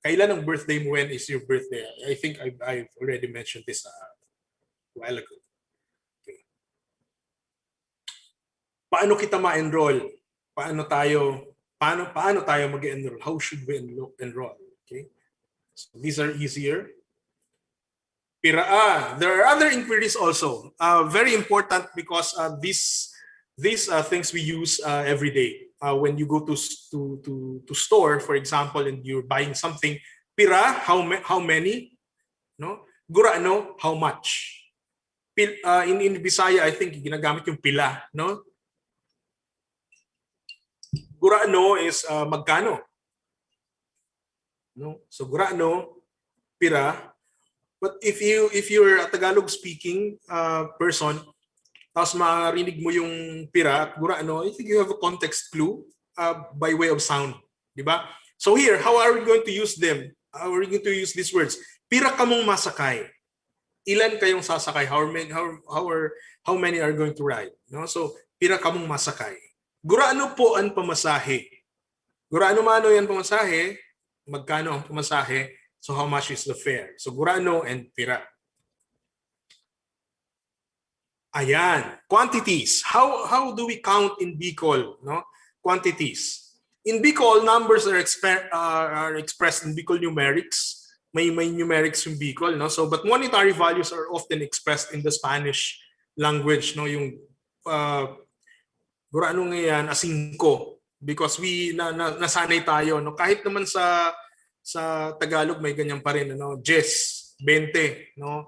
Kailan ang birthday mo? When is your birthday? I think I've already mentioned this a while ago. Okay. Paano kita ma-enroll? Paano tayo mag-enroll? How should we enroll? Okay. So these are easier. Pira. There are other inquiries also. Very important because these things we use every day. When you go to store, for example, and you're buying something, pira, how many? No? Gurano, how much? In Bisaya, I think ginagamit yung pila, no? Gurano is magkano? No? So gurano, pira. But if you're a Tagalog speaking person, tapos marinig mo yung pira at gurano, I think you have a context clue by way of sound, di ba? So here, how are we going to use them? How are we going to use these words? Pira kamong masakay. Ilan kayong sasakay? How many are going to ride? No? So pira kamong masakay. Gurano po ang pamasahe? Gurano mano yan pamasahe? Magkano ang pamasahe? So how much is the fare? So gurano and pira. Ayan, quantities. How do we count in Bicol? No, quantities. In Bicol, numbers are expressed in Bicol numerics. May numerics yung Bicol, no. So, but monetary values are often expressed in the Spanish language, no. Yung gurano ngayon, a 5, because we nasanay tayo, no. Kahit naman sa Tagalog may ganyan pa rin, no. 10, 20, no.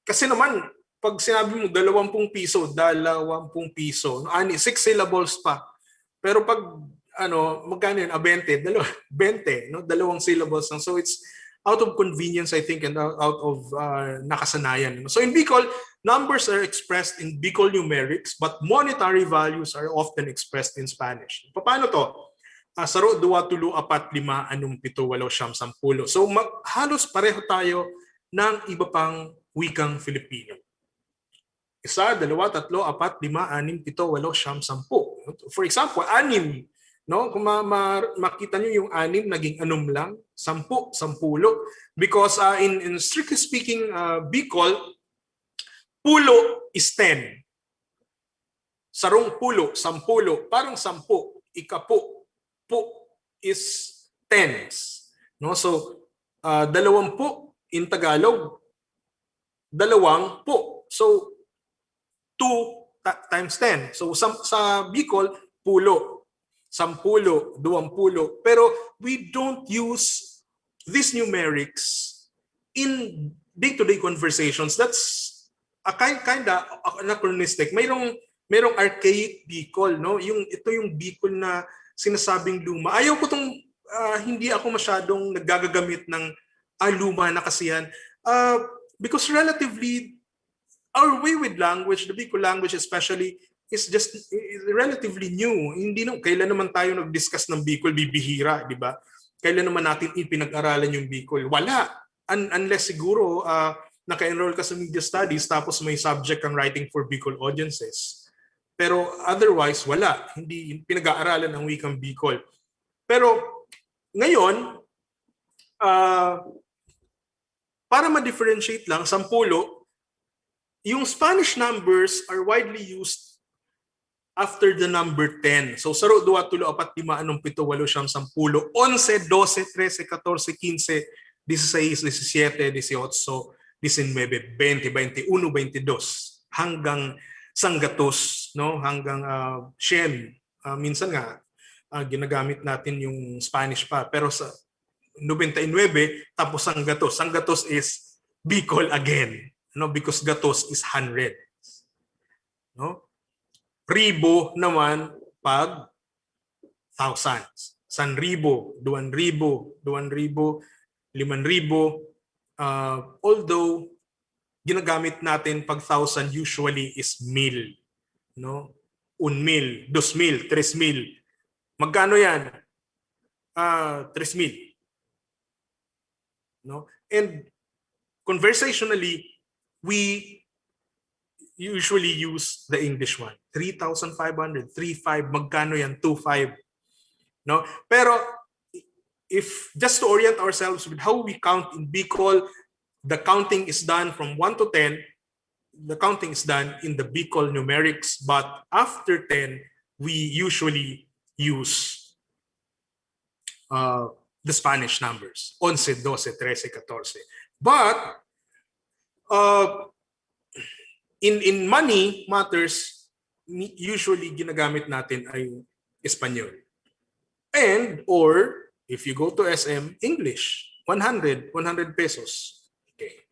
Kasi naman, pag sinabi mo 20 piso, 20 piso, 6 syllables pa. Pero pag magkano yun? 20, 20, no? 2 syllables lang. So it's out of convenience, I think, and out of nakasanayan. So in Bicol, numbers are expressed in Bicol numerics, but monetary values are often expressed in Spanish. Paano to? 0, 2, 3, 4, 5, 6, 7, 8, 10. So halos pareho tayo ng iba pang wikang Filipino. 1, 2, 3, 4, 5, 6, 7, 8, 10. For example, 6, no? Kung makita niyo yung 6 naging 6 lang, 10, 10. Because in strictly speaking, Bicol, pulo is 10. Sarong pulo, 10, parang 10, ikapo, po is tens. No? So 20 in Tagalog, 2 po. So 2 times 10. So sa Bicol, pulo, 10, 20. Pero we don't use these numerics in day-to-day conversations. That's a kinda anachronistic. Mayroong merong archaic Bicol, no? Ito yung Bicol na sinasabing luma. Ayaw ko tong hindi ako masyadong naggagagamit ng luma na kasi yan. Because relatively, our way with language, the Bicol language especially, is just relatively new. Hindi kailan naman tayo nag-discuss ng Bicol, bibihira, di ba? Kailan naman natin ipinag-aralan yung Bicol? Wala. Unless siguro naka-enroll ka sa media studies tapos may subject kang writing for Bicol audiences. Pero otherwise, wala. Hindi pinag-aaralan ang wikang Bicol. Pero ngayon, para ma-differentiate lang, 10, yung Spanish numbers are widely used after the number 10. So, 0, 2, 3, 4, 5, 6, 7, 8, 10, 11, 12, 13, 14, 15, 16, 17, 18, 19, 20, 21, 22, hanggang sanggatos, no? Hanggang shen. Minsan nga, ginagamit natin yung Spanish pa. Pero sa 99, tapos sanggatos. Sanggatos is Bicol again, no? Because gatos is 100. No? Ribo naman pag thousands. 1,000, 2,000, 2,000, 5,000. Although ginagamit natin pag thousand usually is mil, no? 1,000, 2,000, 3,000. Magkano yan? 3,000. No? And conversationally, we usually use the English one. 3,500, 3,500, magkano yan? 2,500. No? Pero if just to orient ourselves with how we count in Bicol, the counting is done from 1 to 10. The counting is done in the Bicol numerics, but after 10, we usually use the Spanish numbers. 11, 12, 13, 14. But in money matters, usually ginagamit natin ay Espanyol. And or if you go to SM, English. 100 pesos. Okay.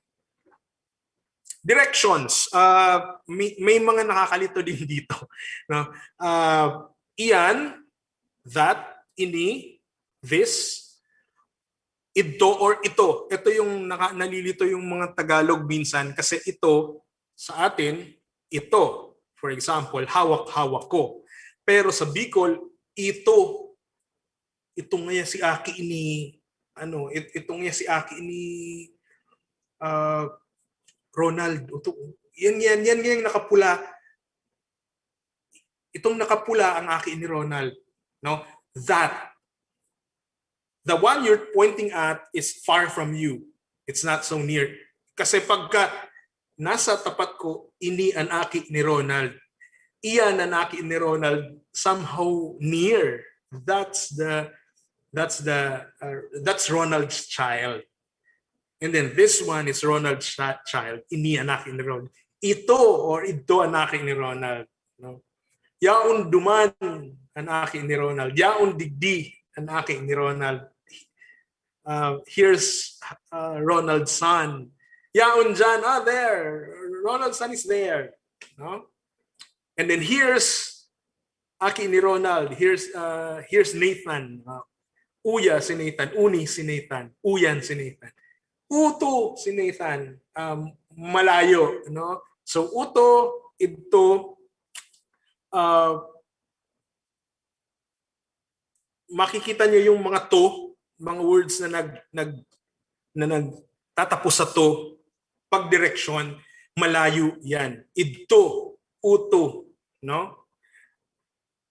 Directions. May mga nakakalito din dito. No? Iyan, that, ini, this, ito or ito. Ito yung nalilito yung mga Tagalog minsan kasi ito sa atin, ito. For example, hawak-hawak ko. Pero sa Bicol, ito nga si Aki ini itong nga si Aki ini Ronald. Yan yung nakapula. Itong nakapula ang Aki ni Ronald. No? That. The one you're pointing at is far from you. It's not so near. Kasi pagka nasa tapat ko, ini ang Aki ni Ronald. Iyan ang Aki ni Ronald, somehow near. That's Ronald's child. And then this one is Ronald's child. Ini anak ni Ronald. Ito or ito anak ni Ronald. No? Yaon duman anak ni Ronald. Yaon digdi anak ni Ronald. Here's Ronald's son. Yaon dyan. There. Ronald's son is there. No? And then here's Aki ni Ronald. Here's Nathan. Uya si Nathan. Uni si Nathan. Uyan si Nathan. Uto si Nathan. Malayo. No? So uto, ito, makikita niyo yung mga to, mga words na nagtatapos sa to, pag direksyon, malayo yan. Ito, uto. No?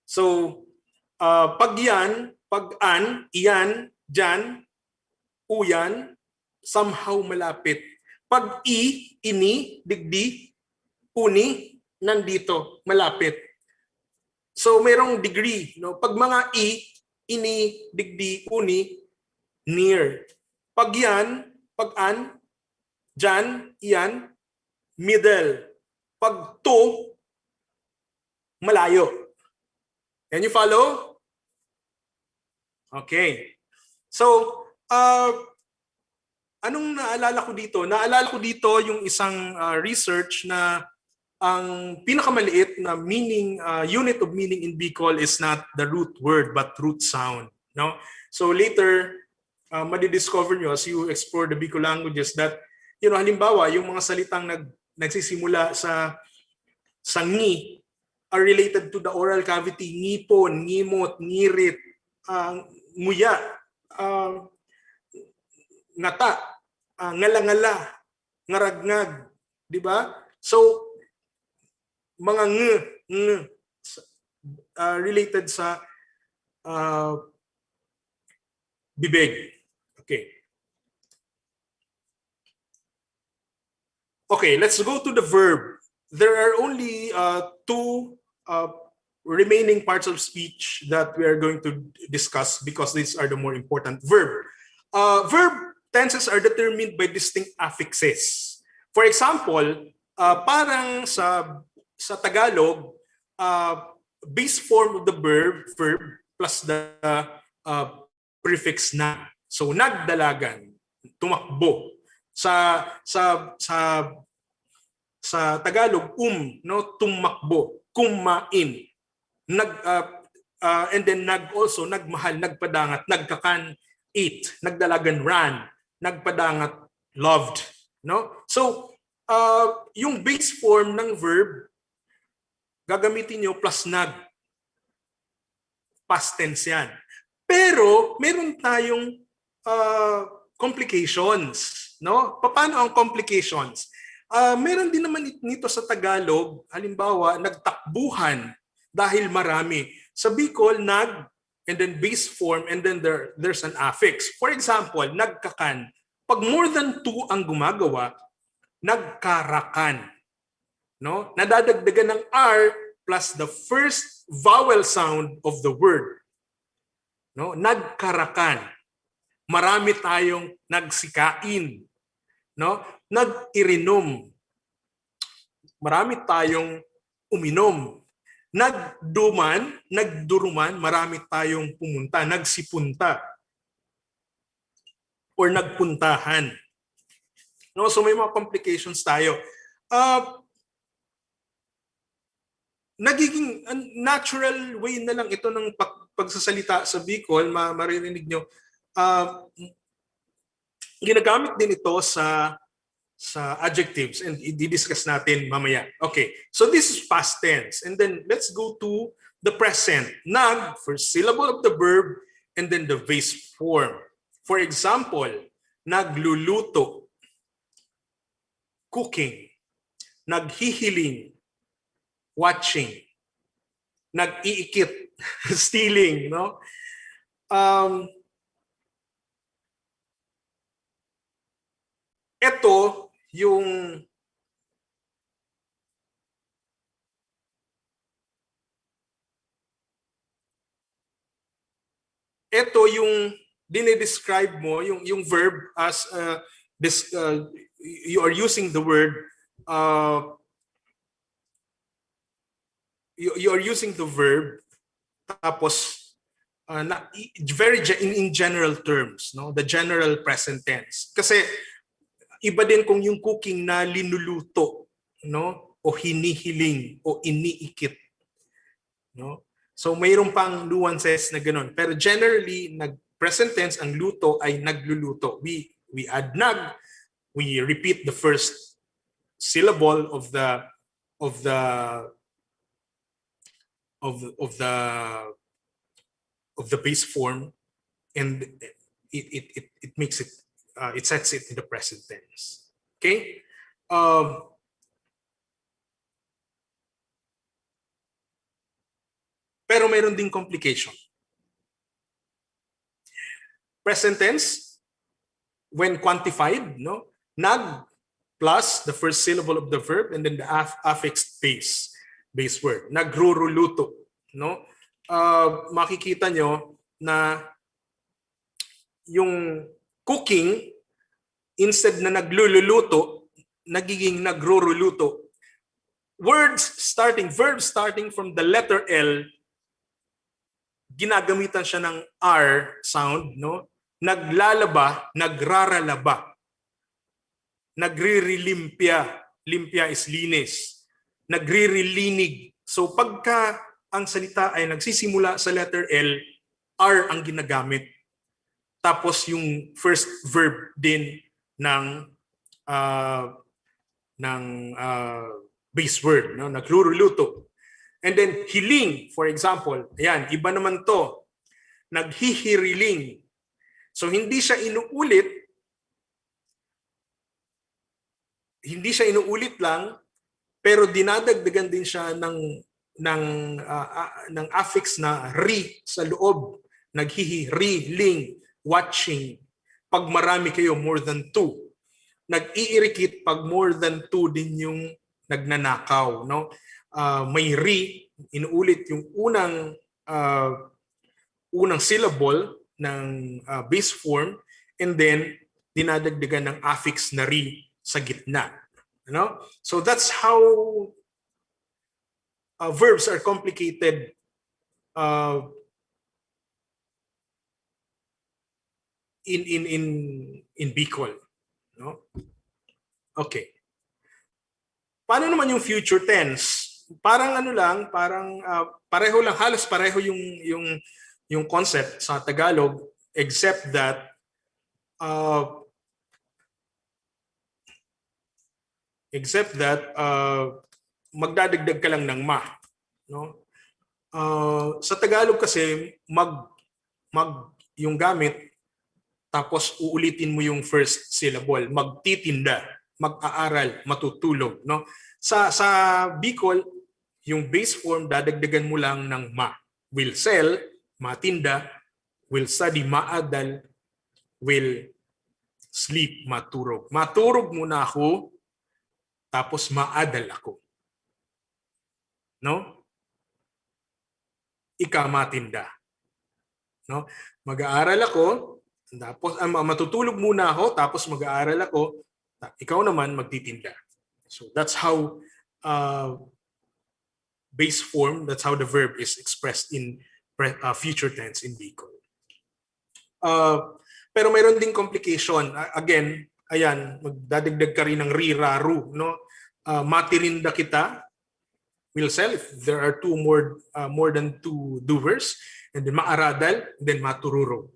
So, pag yan, pag-an, iyan, dyan, uyan, somehow malapit. Pag i, ini, digdi, uni, nandito, malapit. So, mayroong degree. No? Pag mga i, ini, digdi, uni, near. Pag yan, pag-an, dyan, iyan, middle. Pag to, malayo. Can you follow? Okay. So, anong naalala ko dito? Naalala ko dito yung isang research na ang pinakamaliit na meaning, unit of meaning in Bicol is not the root word but root sound. No? So later, madidiscover nyo as you explore the Bicol languages that, halimbawa, yung mga salitang nagsisimula sa ngi are related to the oral cavity, ngipon, ngimot, ngirit, nguya, ngata, ngalangala, ngaragnag, di ba? So, mga related sa bibig. Okay, let's go to the verb. There are only two remaining parts of speech that we are going to discuss because these are the more important. Verb tenses are determined by distinct affixes. For example, parang sa Tagalog, base form of the verb plus the prefix na. So nagdalagan, tumakbo. Sa Tagalog, no, tumakbo, kumain. And then also nagmahal, nagpadangat, nagkakan, ate, nagdalagan, ran, nagpadangat, loved, no? So yung base form ng verb gagamitin nyo plus nag. Past tense yan. Pero meron tayong complications, no? Paano ang complications? Meron din naman nito sa Tagalog, halimbawa, nagtakbuhan dahil marami. Sa Bicol, nag, and then base form, and then there's an affix. For example, nagkakan. Pag more than two ang gumagawa, nagkarakan. No? Nadadagdagan ng R plus the first vowel sound of the word. No? Nagkarakan. Marami tayong nagsikain. No? Nag-irinom. Marami tayong uminom. Nagduruman, marami tayong pumunta, nagsipunta. Or nagpuntahan. No, so may mga complications tayo. Nagiging natural way na lang ito ng pagsasalita sa Bicol, maririnig nyo. Ginagamit din ito sa adjectives and i-discuss natin mamaya. Okay, so this is past tense. And then let's go to the present. Nag, first syllable of the verb, and then the base form. For example, nagluluto, cooking, naghihiling, watching, nag-iikit, stealing, no? Ito yung dinidescribe mo yung verb as you are using the word you are using the verb tapos very in general terms, no, the general present tense, kasi iba din kung yung cooking na linuluto, no, o hinihiling o iniikit, no. So mayroon pang nuances na ganoon, pero generally present tense ang luto ay nagluluto. We add nag, we repeat the first syllable of the base form, and it makes it it sets it in the present tense. Okay? Pero mayroon ding complication. Present tense, when quantified, no, nag plus the first syllable of the verb and then the affixed base word. Nagruruluto, no? Makikita nyo na yung cooking, instead na nagluluto, nagiging nagruruluto. Verbs starting from the letter L, ginagamitan siya ng R sound, no? Naglalaba, nagraralaba. Nagririlimpya, limpya is linis. nagre-relinig. So pagka ang salita ay nagsisimula sa letter L, R ang ginagamit. Tapos yung first verb din ng base word, no? Nagluluto. And then hiling, for example, ayan, iba naman to. Naghihiriling. So hindi siya inuulit lang, pero dinadagdagan din siya ng affix na ri sa loob. Naghihiriling, watching. Pag marami kayo, more than two. Nag-iirikit pag more than two din yung nagnanakaw, no? May ri, inuulit yung unang syllable ng base form, and then dinadagdagan ng affix na ri sa gitna. No? So that's how verbs are complicated in Bicol. No? Okay. Paano naman yung future tense? Parang pareho lang, halos pareho yung concept sa Tagalog, except that magdadagdag ka lang ng ma, no? Sa Tagalog kasi yung gamit, tapos uulitin mo yung first syllable, magtitinda, mag-aaral, matutulog, no? Sa Bicol, yung base form dadagdagan mo lang ng ma. Will sell, matinda, will study, maadal, will sleep, maturog. Maturog muna ako, tapos maadal ako. No? Ika matinda. No? Mag-aaral ako, tapos matutulog muna ako, tapos mag-aaral ako, ikaw naman magtitinda. So that's how base form, that's how the verb is expressed in future tense in Bicol. Pero mayroon ding complication. Again, ayan, magdadagdag ka rin ng riraru, no? Matirinda kita, will sell if there are more than two doers, and then maaradal, and then matururo.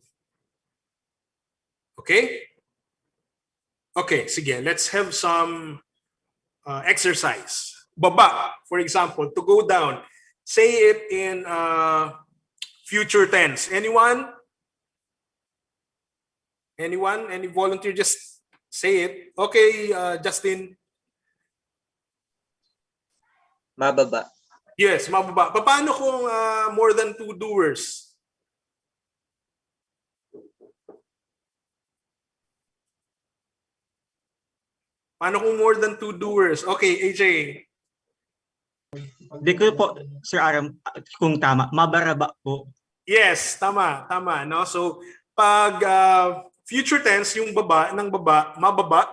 Okay? Okay, sige, let's have some exercise. Baba, for example, to go down. Say it in future tense. Anyone? Anyone? Any volunteer? Just say it. Okay, Justin. Mababa. Yes, mababa. Paano kung more than two doers? Paano kung more than two doers? Okay, AJ. Di ko po, Sir Aron, kung tama, mabaraba po. Yes, tama, no? So, pag future tense, yung baba, mababa.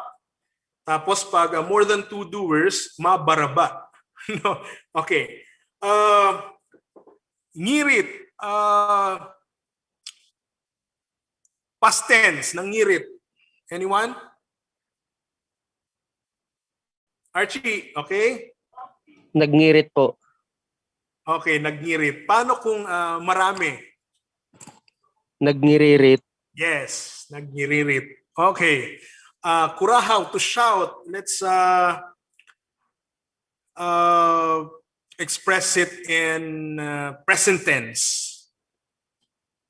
Tapos pag more than two doers, mabaraba. No? Okay. Ngirit. Past tense ng ngirit. Anyone? Archie, okay? Nagngirit po. Okay, nagngirit. Paano kung marami? Nagngiririt. Yes, nagniririt. Okay. Kurahaw, to shout. Let's express it in present tense.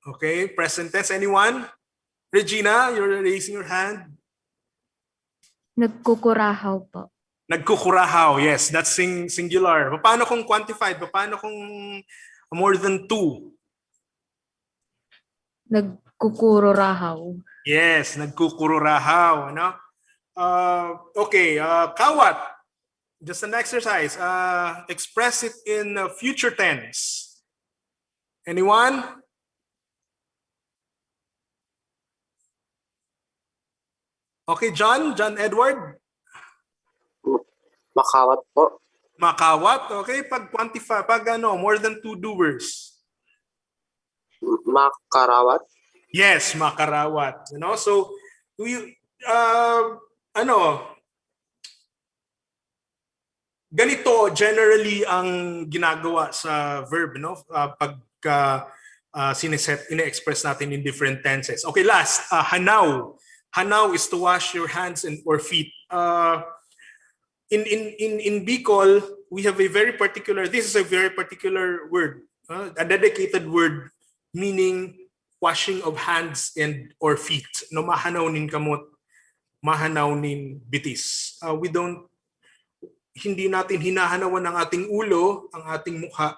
Okay, present tense. Anyone? Regina, you're raising your hand. Nagkukurahaw po. Nagkukurahaw, yes, that's singular. Paano kung quantified? Paano kung more than two? Nagkukururahaw. Yes, nagkukururahaw. Ano? Okay, kawat. Just an exercise. Express it in future tense. Anyone? Okay, John Edward. Makawat po. Makawat, okay? Pag quantify, more than two doers. Makarawat. Yes, makarawat. You know, so ganito generally ang ginagawa sa verb, no? Pagka ine-express natin in different tenses. Okay, last, hanaw. Hanaw is to wash your hands and or feet. In Bicol, we have a very particular, this is a very particular word, a dedicated word meaning washing of hands and or feet. No, mahanaw nin kamot, mahanaw nin bitis. Hindi natin hinahanawan ang ating ulo, ang ating mukha.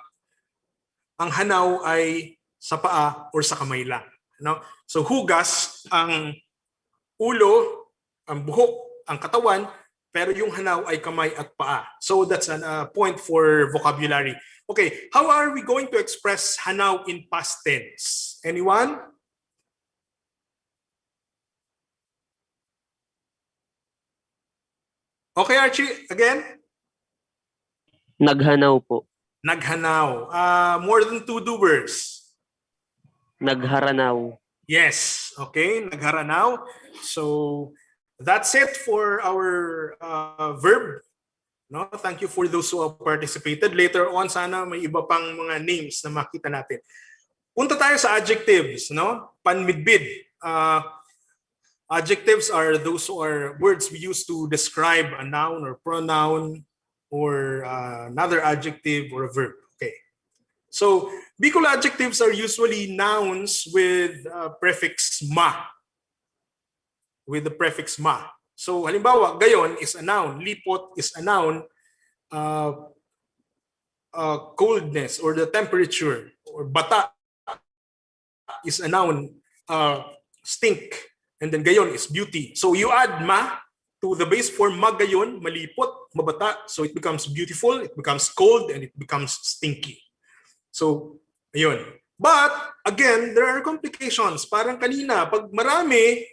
Ang hanaw ay sa paa or sa kamay lang. No? So hugas ang ulo, ang buhok, ang katawan, pero yung hanaw ay kamay at paa. So that's a point for vocabulary. Okay, how are we going to express hanaw in past tense? Anyone? Okay, Archie, again? Naghanaw po. Naghanaw. More than 2 doers. Nagharanaw. Yes. Okay. Nagharanaw. So that's it for our verb. No? Thank you for those who have participated. Later on, sana may iba pang mga names na makita natin. Punta tayo sa adjectives. No? Panmidbid. Adjectives are those who are words we use to describe a noun or pronoun or another adjective or a verb. Okay. So, Bicol adjectives are usually nouns with prefix ma. With the prefix ma. So, halimbawa, gayon is a noun. Lipot is a noun. Coldness or the temperature. Or bata is a noun. Stink. And then gayon is beauty. So, you add ma to the base form magayon, malipot, mabata. So, it becomes beautiful, it becomes cold, and it becomes stinky. So, ayun. But, again, there are complications. Parang kanina, pag marami,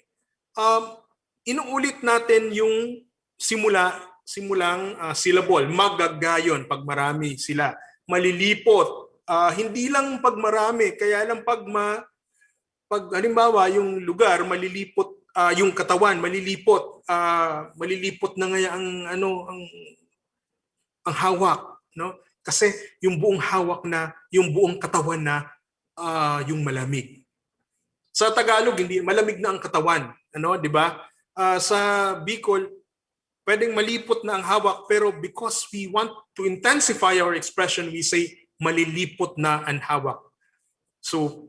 inuulit natin yung simulang syllable. Magagayon, pag marami sila. Malilipot. Hindi lang pag marami, kaya lang pag halimbawa, yung lugar, malilipot, yung katawan, malilipot. Malilipot na nga ang hawak. No? Kasi yung buong hawak na, yung buong katawan na yung malamig. Sa Tagalog, hindi malamig na ang katawan, ano, 'di ba? Sa Bicol, pwedeng malipot na ang hawak, pero because we want to intensify our expression, we say malilipot na ang hawak. So,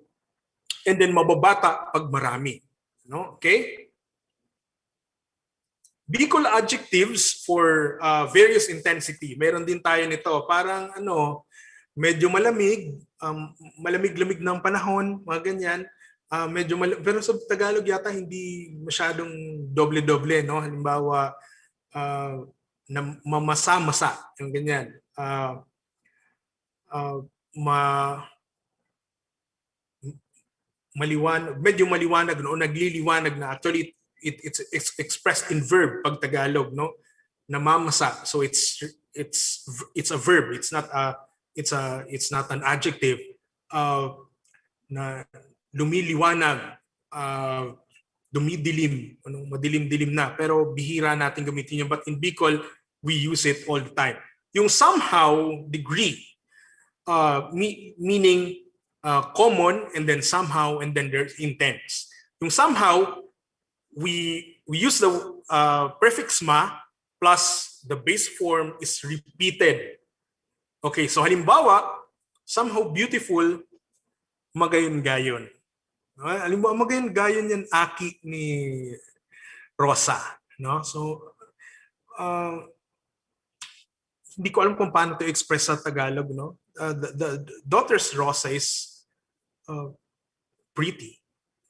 and then mababata pag marami, no? Okay? Bicol adjectives for various intensity. Meron din tayo nito. Parang medyo malamig, malamig-lamig ng panahon, mga ganyan. Pero sa Tagalog yata hindi masyadong doble-doble, no? Halimbawa, na mamasa-masa, yung ganyan. Maliwanag, medyo maliwanag, no? Nagliliwanag na. Actually, it's expressed in verb pag Tagalog, no? Namamasa. So it's a verb. It's not an adjective. Na lumiliwanag, dumidilim, madilim-dilim na, pero bihira natin gamitin yun. But in Bicol, we use it all the time. Yung somehow degree, meaning common, and then somehow, and then there's intense. Yung somehow, we use the prefix ma plus the base form is repeated. Okay, so halimbawa, somehow beautiful, magayon-gayon. Halimbawa, magayon-gayon yan, aki ni Rosa. No? So, hindi ko alam kung paano to express sa Tagalog. No? The daughter's Rosa is pretty.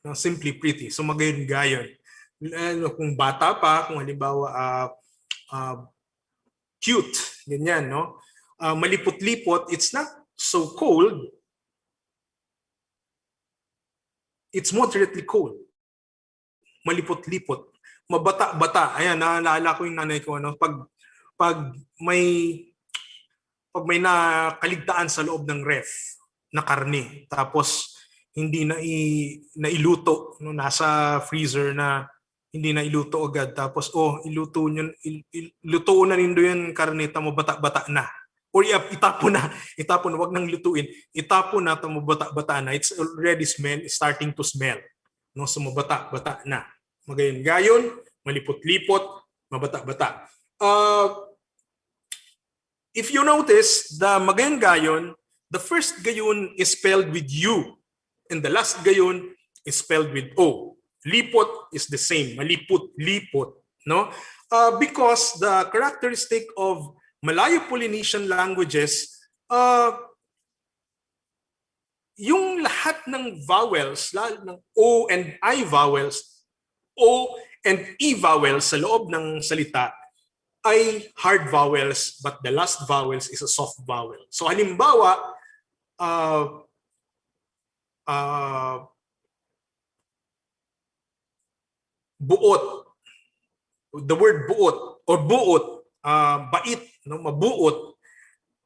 No? Simply pretty. So, magayon-gayon. Kung bata pa, kung halimbawa cute, ganyan, no? Malipot-lipot, it's not so cold. It's moderately cold. Malipot-lipot. Mabata-bata. Ayan, naalala ko yung nanay ko, no? Pag may nakaligtaan sa loob ng ref na karne, tapos hindi na iluto, no? Nasa freezer na Hindi na iluto agad. Tapos, iluto nyo, luto na nindo yan, karnita mo, bata-bata na. Or itapon na. Itapon, wag nang lutuin. Itapon na, mo bata-bata na. It's already starting to smell. No? So, mabata-bata na. Magayon-gayon, malipot-lipot, mabata-bata. If you notice, the magayon-gayon, the first gayon is spelled with U. And the last gayon is spelled with O. Lipot is the same. Malipot-lipot. No? Because the characteristic of Malayo-Polynesian languages, yung lahat ng vowels, lahat ng O and I vowels, O and E vowels sa loob ng salita ay hard vowels, but the last vowels is a soft vowel. So halimbawa, buot, the word buot or buot, bait, no, mabuot,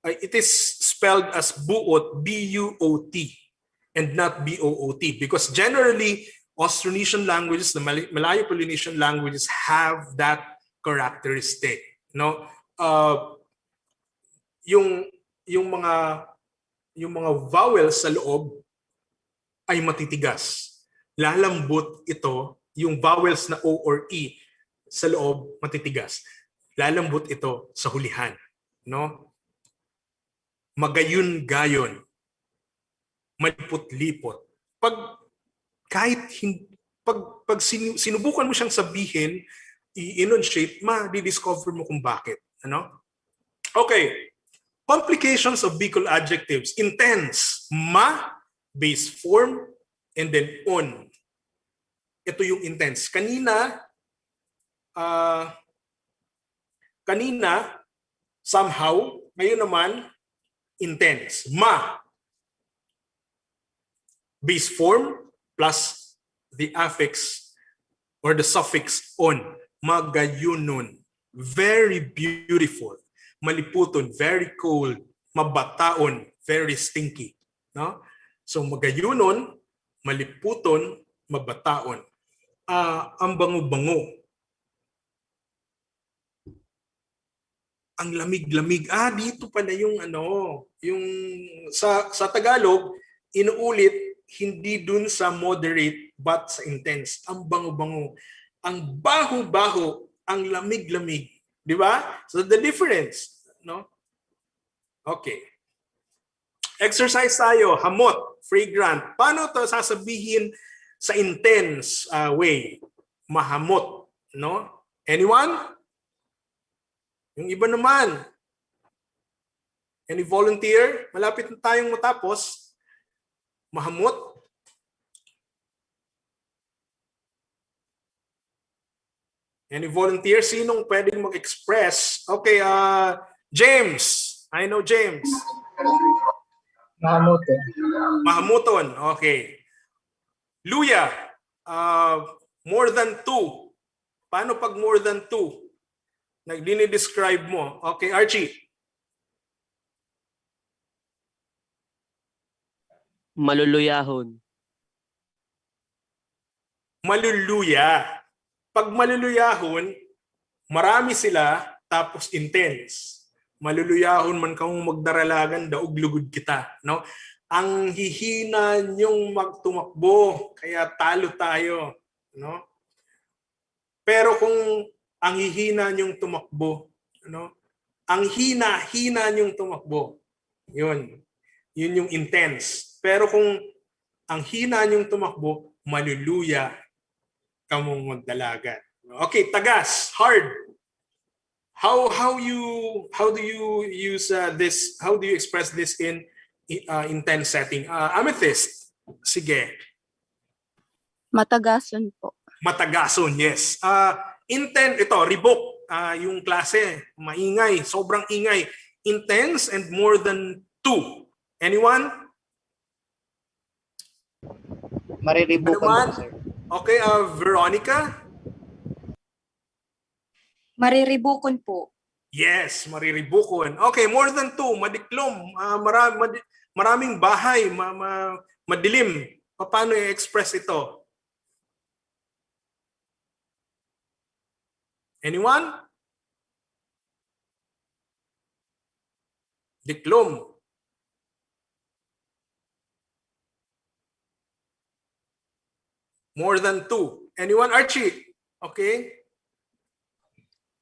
it is spelled as buot, B-U-O-T, and not B-O-O-T, because generally Austronesian languages, the Malayo-Polynesian languages have that characteristic, no? Yung mga vowels sa loob ay matitigas. Lalambot ito, yung vowels na O or E sa loob matitigas. Lalambot ito sa hulihan, no? Magayon-gayon, malipot-lipot. Pag sinubukan mo siyang sabihin, i-enunciate, ma-discover mo kung bakit. Ano? Okay. Complications of Bicol adjectives. Intense. Ma, base form, and then on. Ito yung intense. Kanina, somehow, ngayon naman, intense. Ma, base form, plus the affix or the suffix on. Magayunon. Very beautiful. Maliputon, very cold. Mabataon, very stinky. No? So magayunon, maliputon, mabataon. Ang bango-bango. Ang lamig-lamig. Dito pala yung yung sa Tagalog, inuulit, hindi dun sa moderate but sa intense. Ang bango-bango. Ang baho-baho, ang lamig-lamig. Di ba? So the difference, no? Okay. Exercise tayo, hamot, fragrant. Paano to sasabihin sa intense way? Mahamot, no? Anyone? Yung iba naman. Any volunteer? Malapit na tayong matapos. Mahamot. Any volunteer? Sinong pwedeng mag-express? Okay, James. I know James. Mahamuton. Mahamuton. Okay. Luya. More than two. Paano pag more than two? Dinidescribe mo. Okay, Archie. Maluluyahon. Maluluya. Pag maluluyahon, marami sila, tapos intense. Maluluyahon man kang magdaralagan, daog lugod kita. No? Ang hihina niyong magtumakbo, kaya talo tayo. No? Pero kung ang hihina niyong tumakbo, ang hina-hina niyong tumakbo, yun yung intense. Pero kung ang hina niyong tumakbo, maluluya kamong magdalagan. Okay, tagas, hard. How do you use this? How do you express this in intense setting? Amethyst. Sige. Matagason po. Matagason, yes. Intense, ito, ribok. Yung klase, maingay, sobrang ingay. Intense and more than two. Anyone? Mariribukan po, sir. Okay, Veronica? Mariribukon po. Yes, mariribukon. Okay, more than two, madiklom, maraming bahay, madilim. Paano i-express ito? Anyone? Diklom. More than 2. Anyone? Archie? Okay.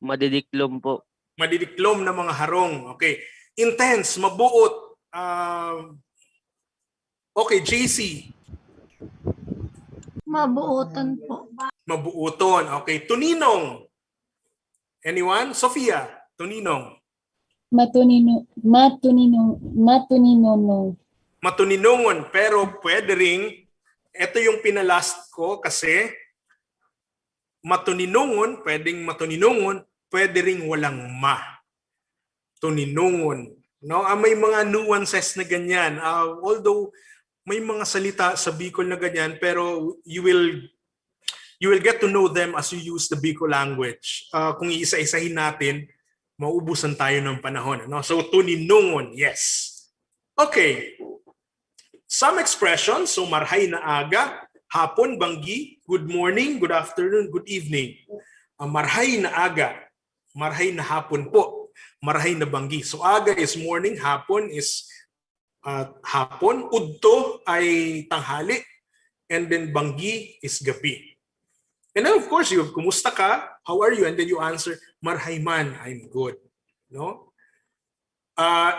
Madidiklom po. Madidiklom na mga harong. Okay. Intense, mabuot. Okay, JC. Mabuutan po. Mabuuton. Okay, tuninong. Anyone? Sofia, tuninong. Matuninong. Matuninongon, pero pwede ring, ito yung pinalast ko kasi matuninongon, pwede ring walang ma. Tuninongon. No? May mga nuances na ganyan. Although may mga salita sa Bicol na ganyan, pero you will get to know them as you use the Bicol language. Kung iisa-isahin natin, maubusan tayo ng panahon. No? So, tuninongon, yes. Okay. Some expressions, so marhay na aga, hapon, banggi, good morning, good afternoon, good evening. Marhay na aga, marhay na hapon po, marhay na banggi. So aga is morning, hapon is hapon, udto ay tanghali, and then banggi is gabi. And then of course, you kumusta ka? How are you? And then you answer, marhay man, I'm good. No?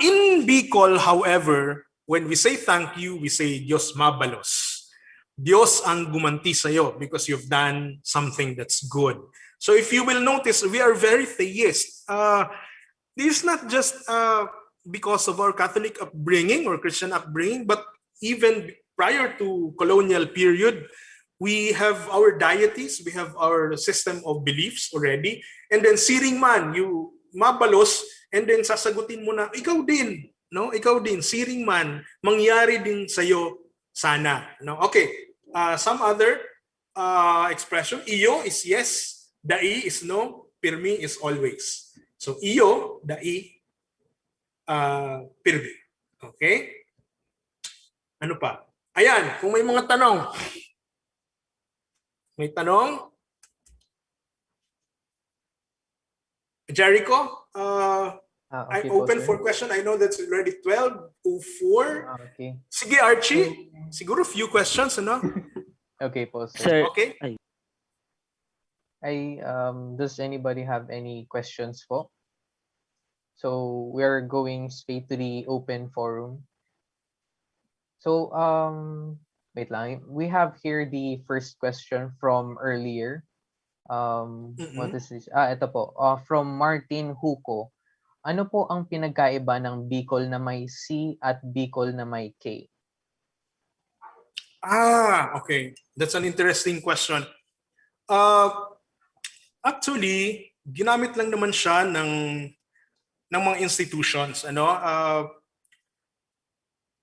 In Bicol, however, when we say thank you, we say Diyos mabalos. Diyos ang gumanti sa'yo because you've done something that's good. So if you will notice, we are very theist. This is not just because of our Catholic upbringing or Christian upbringing, but even prior to colonial period, we have our deities, we have our system of beliefs already. And then siring man, you mabalos, and then sasagutin mo na, ikaw din. No, ikaw din, siring man, mangyari din sa'yo sana. No? Okay, some other expression. Iyo is yes, dai is no, pirmi is always. So iyo, dai, pirmi. Okay? Ano pa? Ayan, kung may mga tanong. May tanong? Jericho? Okay I'm po, open sir. for question. I know that's already 12:04. Okay. Sige, Archie. Siguro few questions, ano? Okay po, Sir, Okay. Does anybody have any questions po? So we're going straight to the open forum. So wait lang. We have here the first question from earlier. What is this? Ito po. From Martin Huco. Ano po ang pinagkaiba ng Bicol na may C at Bicol na may K? Okay. That's an interesting question. Actually, ginamit lang naman siya ng mga institutions.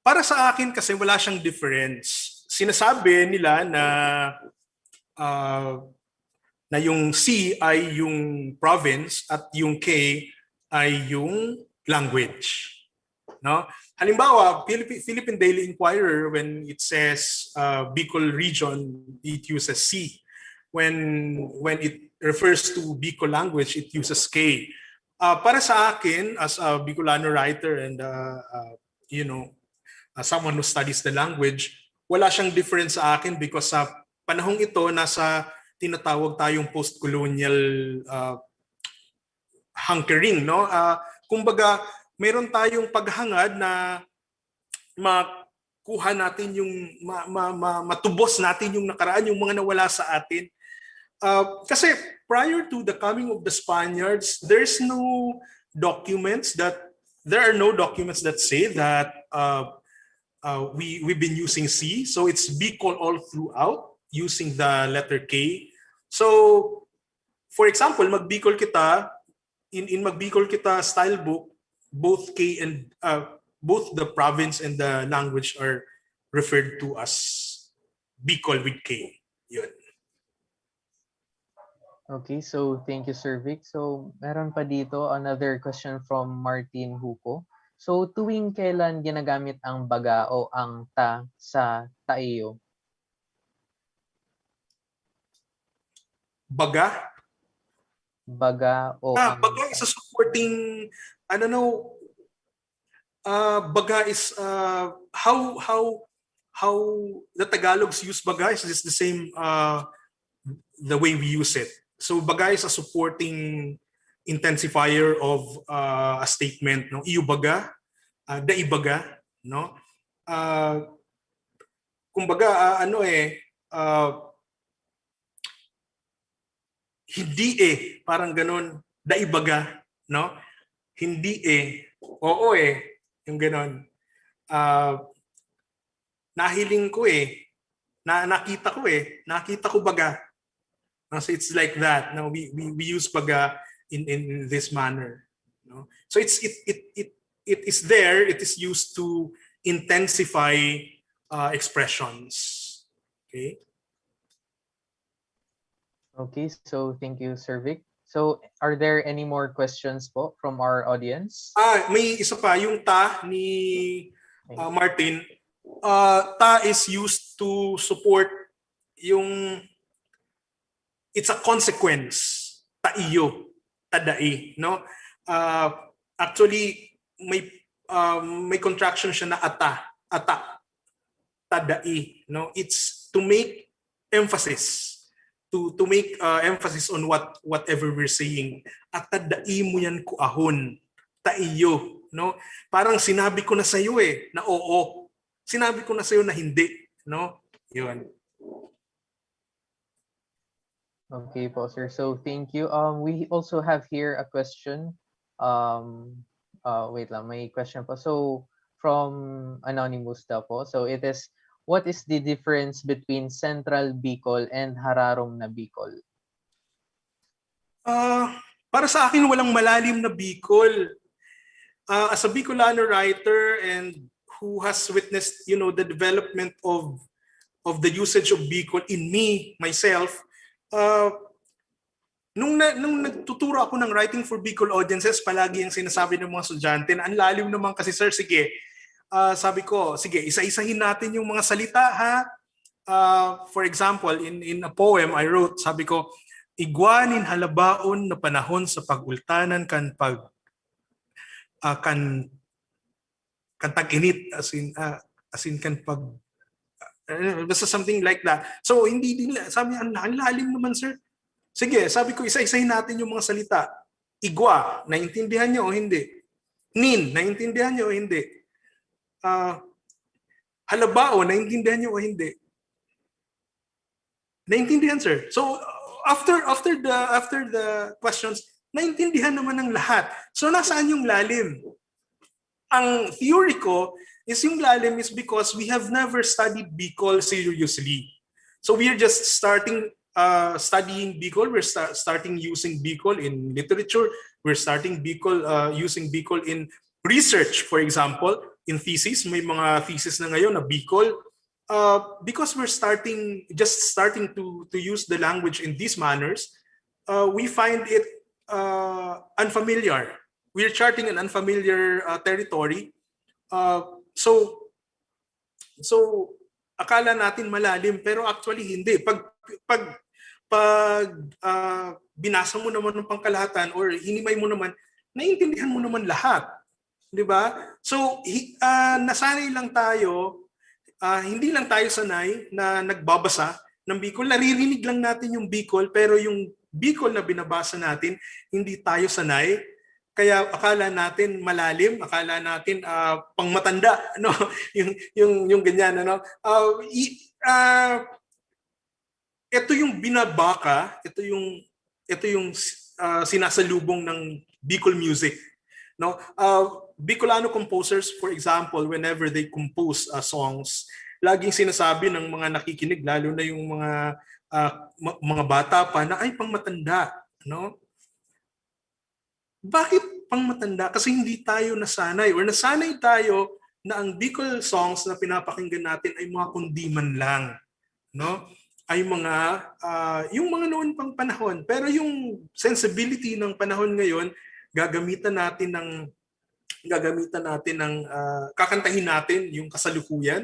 Para sa akin kasi wala siyang difference. Sinasabi nila na yung C ay yung province at yung K ay yung language. No? Halimbawa, Philippine Daily Inquirer, when it says Bicol region, it uses C. When it refers to Bicol language, it uses K. Para sa akin, as a Bicolano writer and someone who studies the language, wala siyang difference sa akin because sa panahong ito, nasa tinatawag tayong post-colonial hankering, no? Kumbaga, mayroon tayong paghangad na makuha natin yung matubos natin yung nakaraan, yung mga nawala sa atin. Kasi prior to the coming of the Spaniards, there are no documents that say that we've been using C. So it's Bicol all throughout using the letter K. So, for example, Magbikol kita, in Magbikol kita style book, both K and both the province and the language are referred to as Bicol with K. Yun. Okay, so thank you, Sir Vic. So meron pa dito another question from Martin Huco. So tuwing kailan ginagamit ang baga o ang ta sa tayo? Baga? Baga o ang Baga is a supporting, I don't know, baga is how the Tagalogs use baga is just the same the way we use it. So baga is a supporting intensifier of a statement, no? Iyo baga, daibaga, no? Kumbaga hindi parang ganun, daibaga, no? Hindi oo yung ganun. Nahiling ko nakita ko baga. So it's like that. No, we use baga in this manner. No? So it is there. It is used to intensify expressions. Okay. Okay, so thank you, Sir Vic. So are there any more questions po from our audience? May isa pa, yung ta ni Martin. Ta is used to support yung, it's a consequence, taiyo, tadai, no? Actually may contraction siya na ata, tadai, no? It's to make emphasis, to make emphasis on whatever we're saying. At tadai mo yan ko ahon, taiyo, no? Parang sinabi ko na sa iyo na oo. Sinabi ko na sa iyo na hindi, no? 'Yun. Okay po, sir. So thank you. We also have here a question. Wait lang, may question po. So from Anonymous daw po. So it is, what is the difference between Central Bicol and Hararong na Bicol? Para sa akin, walang malalim na Bicol. As a Bicolano writer and who has witnessed, the development of the usage of Bicol in myself, nung nagtuturo ako ng writing for Bicol audiences, palagi yung sinasabi ng mga estudyante na ang lalim naman kasi, sir, sige. Sabi ko, sige, isa-isahin natin yung mga salita, ha? For example, in a poem I wrote, sabi ko, igwanin halabaon na panahon sa pagultanan kan tag-init, as in kan pag basta something like that. So hindi din, sabi, ang lalim naman, sir. Sige, sabi ko, isa-isahin natin yung mga salita. Igwa, naintindihan niyo o hindi? Nin, naintindihan niyo o hindi? Halabao, naintindihan niyo o hindi? Naintindihan, sir. So after the questions, naintindihan naman ng lahat. So nasaan yung lalim? Ang theory ko is yung lalim is because we have never studied Bicol seriously. So we are just studying Bicol. We're starting using Bicol in literature. We're starting using Bicol in research, for example, in thesis. May mga thesis na ngayon na Bicol. Because we're starting to use the language in these manners, we find it unfamiliar. We're charting an unfamiliar territory. So akala natin malalim, pero actually hindi. Pag binasa mo naman ng pangkalahatan or hinimay mo naman, naiintindihan mo naman lahat. 'Di ba? So nasanay lang tayo, hindi lang tayo sanay na nagbabasa ng Bicol. Naririnig lang natin yung Bicol, pero yung Bicol na binabasa natin, hindi tayo sanay. Kaya akala natin malalim, akala natin pangmatanda, no? yung ganyan, ano? Ito yung binabaka, ito yung sinasalubong ng Bicol music, no? Bicolano composers, for example, whenever they compose songs, laging sinasabi ng mga nakikinig, lalo na yung mga bata pa, na ay pangmatanda, no? Bakit pangmatanda? Kasi hindi tayo nasanay, or nasanay tayo na ang Bicol songs na pinapakinggan natin ay mga kundiman lang, no? Ay yung mga noon pang panahon. Pero yung sensibility ng panahon ngayon, kakantahin natin yung kasalukuyan.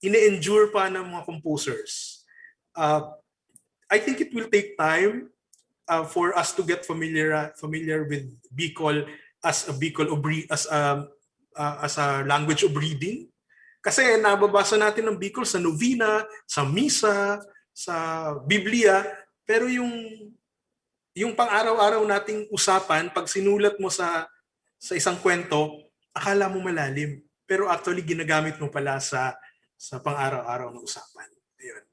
Ine-endure pa ng mga composers. I think it will take time for us to get familiar with Bicol as a as a language of reading. Kasi nababasa natin ng Bicol sa novena, sa misa, sa Biblia, pero yung pang-araw-araw nating usapan, pag sinulat mo sa isang kwento, akala mo malalim. Pero actually ginagamit mo pala sa pang-araw-araw na usapan. Ayun.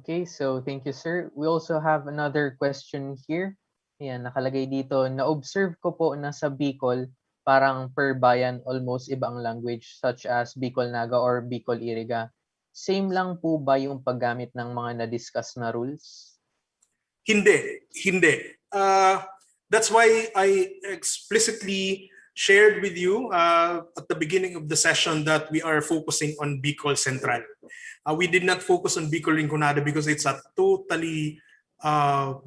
Okay, so thank you, sir. We also have another question here. Ayan, nakalagay dito, na-observe ko po na sa Bicol, parang per bayan, almost iba ang language, such as Bicol Naga or Bicol Iriga. Same lang po ba yung paggamit ng mga na-discuss na rules? Hindi. That's why I explicitly shared with you at the beginning of the session that we are focusing on Bicol Central. We did not focus on Bicol Rinconada because it's a totally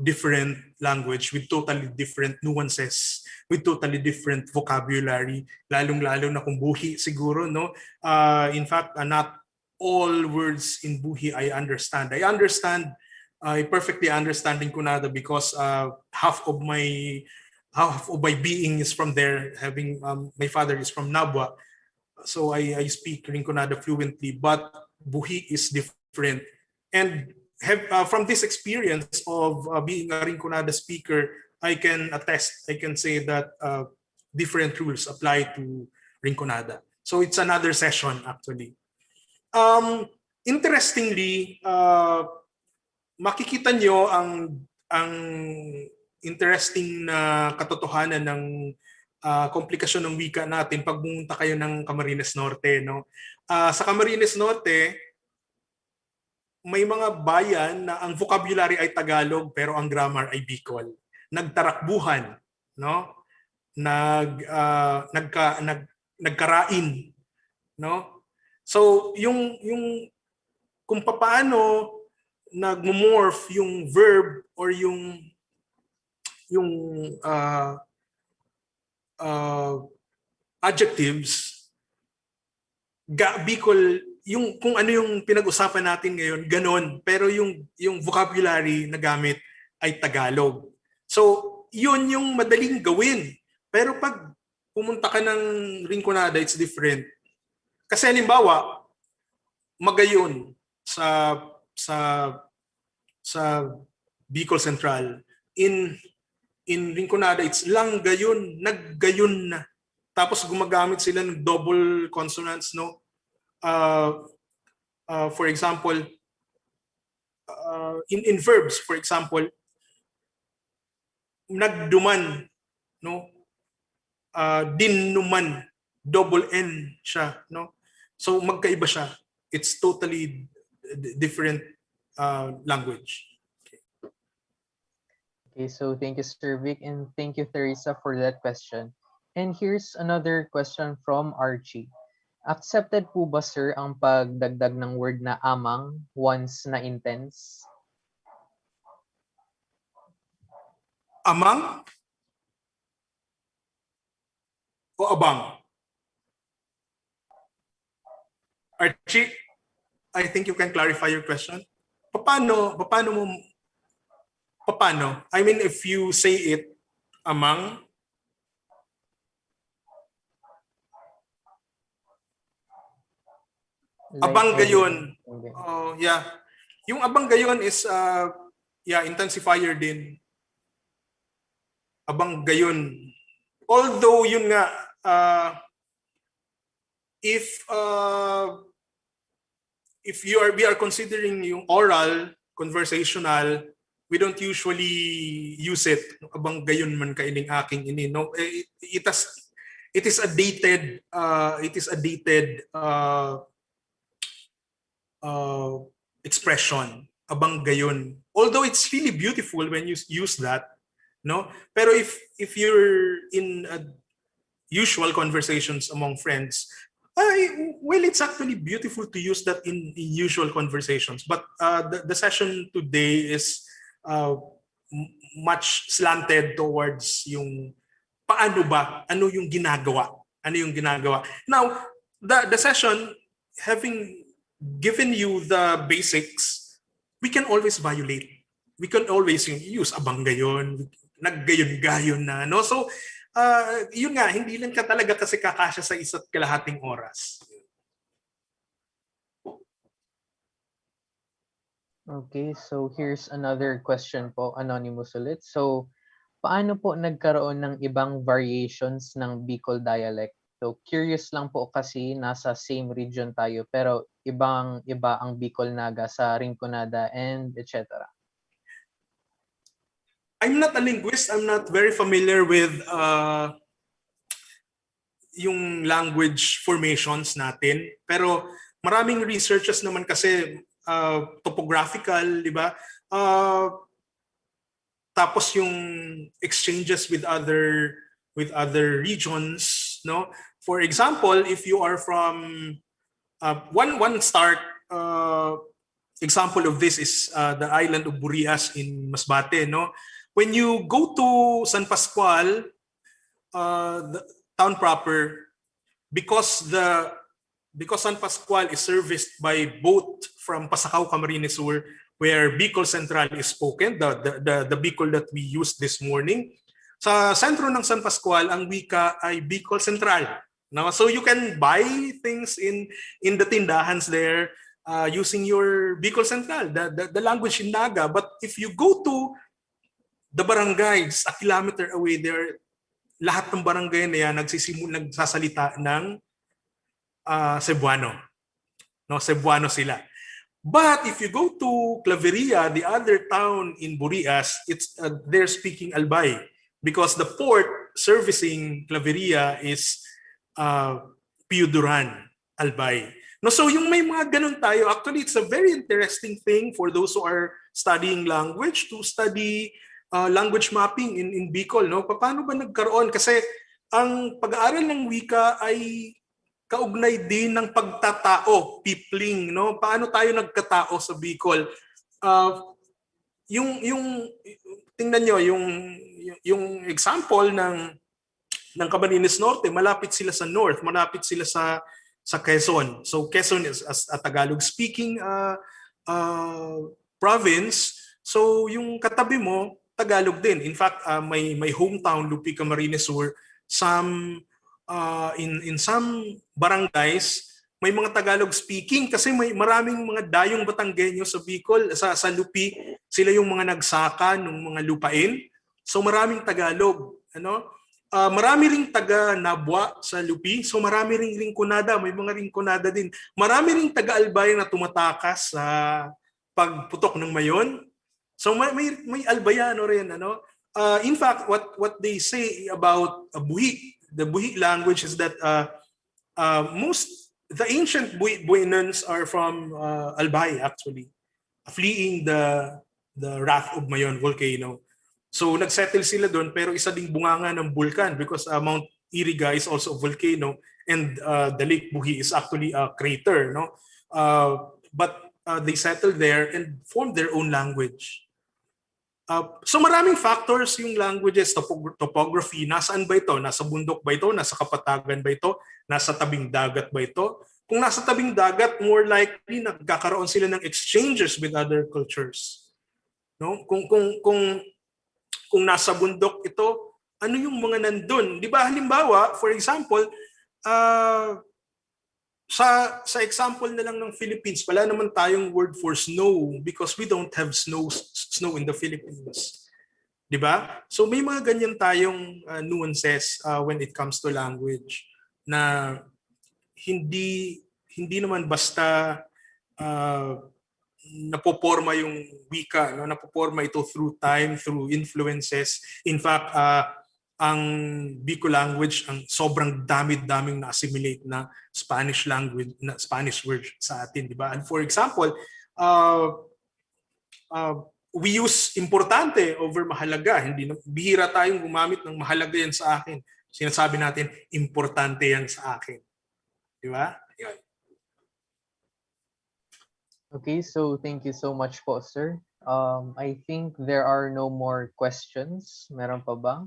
different language with totally different nuances, with totally different vocabulary, lalong-lalo na kung buhi siguro, no? In fact, not all words in buhi I understand. I perfectly understand Rinconada because half of my being is from there. Having my father is from Nabwa, so I speak Rinconada fluently. But buhi is different, and from this experience of being a Rinconada speaker, I can attest. I can say that different rules apply to Rinconada. So it's another session actually. Interestingly, makikita nyo ang interesting na katotohanan ng komplikasyon ng wika natin pag pumunta kayo ng Camarines Norte, no? Sa Camarines Norte, may mga bayan na ang vocabulary ay Tagalog pero ang grammar ay Bicol. Nagtarakbuhan, no? Nagkarain, no? So yung kung paano nagmo-morph yung verb or yung adjectives, Bicol, yung kung ano yung pinag-usapan natin ngayon, ganon. Pero yung vocabulary na gamit ay Tagalog. So, yun yung madaling gawin. Pero pag pumunta ka ng Rinconada, it's different. Kasi halimbawa, Magayon sa Bicol Central, in Rinconada, it's lang gayon, naggayon na. Tapos gumagamit sila ng double consonants, no? For example, in verbs, for example, nagduman, no? Dinuman, double N siya, no? So magkaiba siya. It's totally different language. Okay, so thank you, Sir Vic, and thank you, Teresa, for that question. And here's another question from Archie. Accepted po ba, sir, ang pagdagdag ng word na amang once na intense? Amang o abang? Archie, I think you can clarify your question. Paano? I mean, if you say it, amang, abang gayon. Oh, yeah. Yung abang gayon is intensifier din. Abang gayon. Although yun nga if we are considering yung oral, conversational, we don't usually use it. Abang gayon man kaining aking ini, no? It is a dated expression, abang gayon. Although it's really beautiful when you use that, no? Pero if you're in usual conversations among friends, it's actually beautiful to use that in usual conversations. But the session today is much slanted towards yung paano ba, ano yung ginagawa. Now, the session, having given you the basics, we can always violate. We can always use abanggayon, naggayon-gayon na, no? So, yun nga, hindi lang ka talaga kasi kakasya sa isa't kalahating oras. Okay, so here's another question po, anonymous ulit. So, paano po nagkaroon ng ibang variations ng Bicol dialect? So, curious lang po kasi nasa same region tayo pero ibang-iba ang Bicol Naga sa Rinconada and etc. I'm not a linguist. I'm not very familiar with yung language formations natin. Pero maraming researches naman kasi topographical, di ba? Tapos yung exchanges with other regions, no? For example, if you are from one start example of this is the island of Burias in Masbate, no? When you go to San Pascual, the town proper, because San Pascual is serviced by boat from Pasacao, Camarines Sur, where Bicol Central is spoken, the Bicol that we used this morning. Sa sentro ng San Pascual, ang wika ay Bicol Central. No? So you can buy things in the tindahans there using your Bicol Central, the language in Naga. But if you go to the barangays, a kilometer away there, lahat ng barangay na yan nagsasalita ng Cebuano. No, Cebuano sila. But if you go to Claveria, the other town in Burias, they're speaking Albay because the port servicing Claveria is Piuduran, Albay. No, so yung may mga ganun tayo, actually it's a very interesting thing for those who are studying language to study language mapping in Bicol. No? Paano ba nagkaroon? Kasi ang pag-aaral ng wika ay kaugnay din ng pagtatao, peopling, no? Paano tayo nagkatao sa Bicol? Yung tingnan nyo, yung example ng Camarines Norte, malapit sila sa north, malapit sila sa Quezon. So Quezon is a Tagalog speaking province. So yung katabi mo, Tagalog din. In fact, may hometown Lupi, Camarines Sur, in some barangays may mga Tagalog speaking kasi may maraming mga dayong Batanggenyo sa Bicol, sa Lupi, sila yung mga nagsaka ng mga lupain. So maraming Tagalog, ano? Marami ring taga Nabwa sa Lupi, so marami ring Rinconada, may mga Rinconada din. Marami ring taga Albay na tumatakas sa pagputok ng mayon. So may Albayano rin, ano? In fact, what they say about the Buhi language is that the ancient Buenans are from Albay actually, fleeing the wrath of Mayon volcano. So nagsettle sila doon pero isa ding bunganga ng bulkan because Mount Iriga is also a volcano and the Lake Buhi is actually a crater, no? But they settled there and formed their own language. So maraming factors yung languages, topography, nasaan ba ito? Nasa bundok ba ito? Nasa kapatagan ba ito? Nasa tabing dagat ba ito? Kung nasa tabing dagat, more likely nagkakaroon sila ng exchanges with other cultures. No? Kung nasa bundok ito, ano yung mga nandun? Di ba halimbawa, for example, sa example na lang ng Philippines, wala naman tayong word for snow because we don't have snow in the Philippines. Di ba? So may mga ganyan tayong nuances when it comes to language na hindi naman basta napoporma yung wika, no? Napoporma ito through time, through influences. In fact, ang Bicol language ang sobrang daming na-assimilate na Spanish language, na Spanish word sa atin, di ba? And for example, we use importante over mahalaga. Bihira tayong gumamit ng mahalaga yan sa akin. Sinasabi natin, importante yan sa akin. Di ba? Yun. Okay, so thank you so much po, sir. I think there are no more questions. Meron pa ba?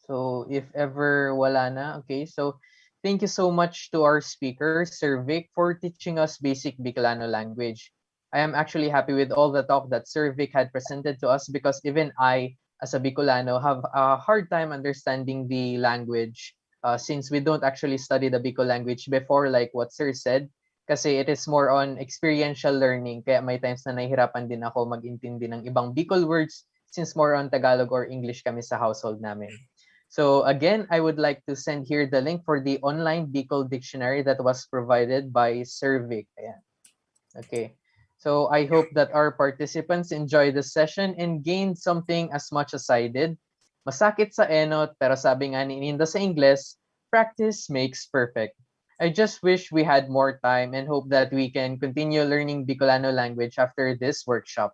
So if ever wala na, okay. So thank you so much to our speaker, Sir Vic, for teaching us basic Bicolano language. I am actually happy with all the talk that Sir Vic had presented to us because even I, as a Bicolano, have a hard time understanding the language since we don't actually study the Bicol language before, like what Sir said, kasi it is more on experiential learning. Kaya may times na nahihirapan din ako mag-intindi ng ibang Bicol words since more on Tagalog or English kami sa household namin. So again, I would like to send here the link for the online Bicol dictionary that was provided by Sir Vic. Ayan. Okay. So I hope that our participants enjoy the session and gain something as much as I did. Masakit sa enot, pero sabi nga ni Ninda sa Ingles, practice makes perfect. I just wish we had more time and hope that we can continue learning Bicolano language after this workshop.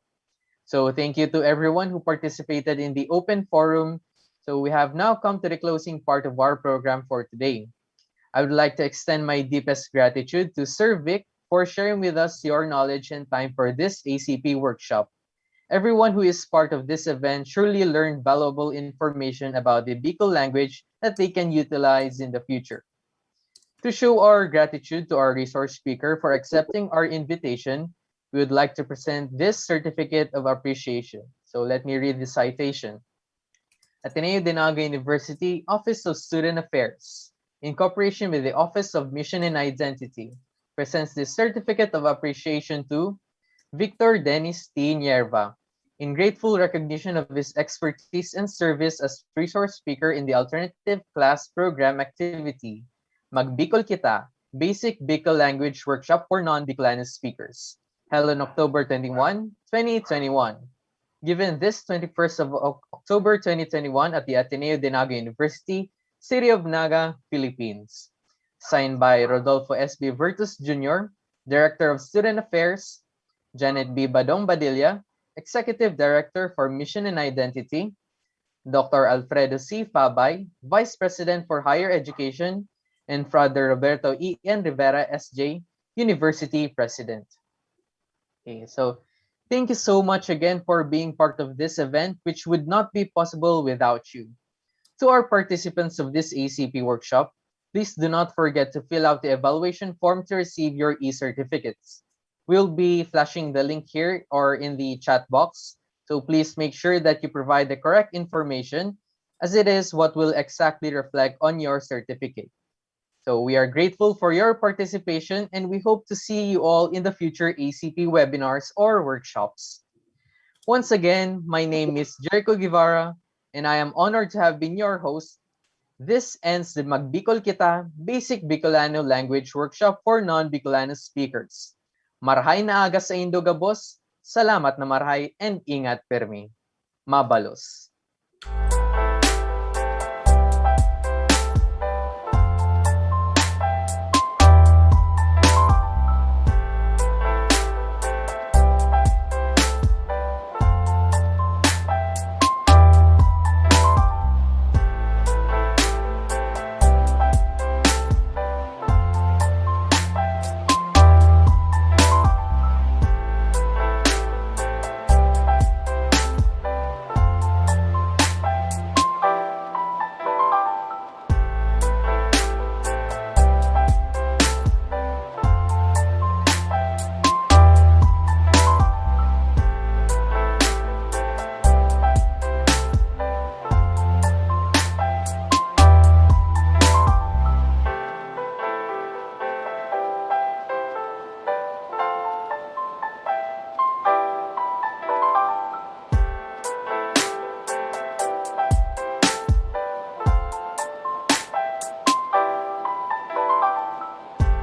So thank you to everyone who participated in the open forum. So we have now come to the closing part of our program for today. I would like to extend my deepest gratitude to Sir Vic for sharing with us your knowledge and time for this ACP workshop. Everyone who is part of this event surely learned valuable information about the Bicol language that they can utilize in the future. To show our gratitude to our resource speaker for accepting our invitation, we would like to present this certificate of appreciation. So let me read the citation. Ateneo de Naga University Office of Student Affairs, in cooperation with the Office of Mission and Identity, presents this certificate of appreciation to Victor Dennis T. Nierva, in grateful recognition of his expertise and service as resource speaker in the alternative class program activity, Magbikol Kita, Basic Bicol Language Workshop for Non-Bikolano Speakers, held on October 21, 2021. Given this 21st of October 2021 at the Ateneo de Naga University, City of Naga, Philippines. Signed by Rodolfo S.B. Virtus Jr., Director of Student Affairs, Janet B. Badong Badilla, Executive Director for Mission and Identity, Dr. Alfredo C. Fabay, Vice President for Higher Education, and Father Roberto E. N. Rivera, S.J., University President. Okay, so thank you so much again for being part of this event, which would not be possible without you. To our participants of this ACP workshop, please do not forget to fill out the evaluation form to receive your e-certificates. We'll be flashing the link here or in the chat box, so please make sure that you provide the correct information as it is what will exactly reflect on your certificate. So we are grateful for your participation and we hope to see you all in the future ACP webinars or workshops. Once again, my name is Jericho Guevara and I am honored to have been your host. This ends the Magbikol Kita Basic Bicolano Language Workshop for Non-Bikolano Speakers. Marhay na aga sa Indo Gabos, salamat na marhay and ingat permi. Mabalos.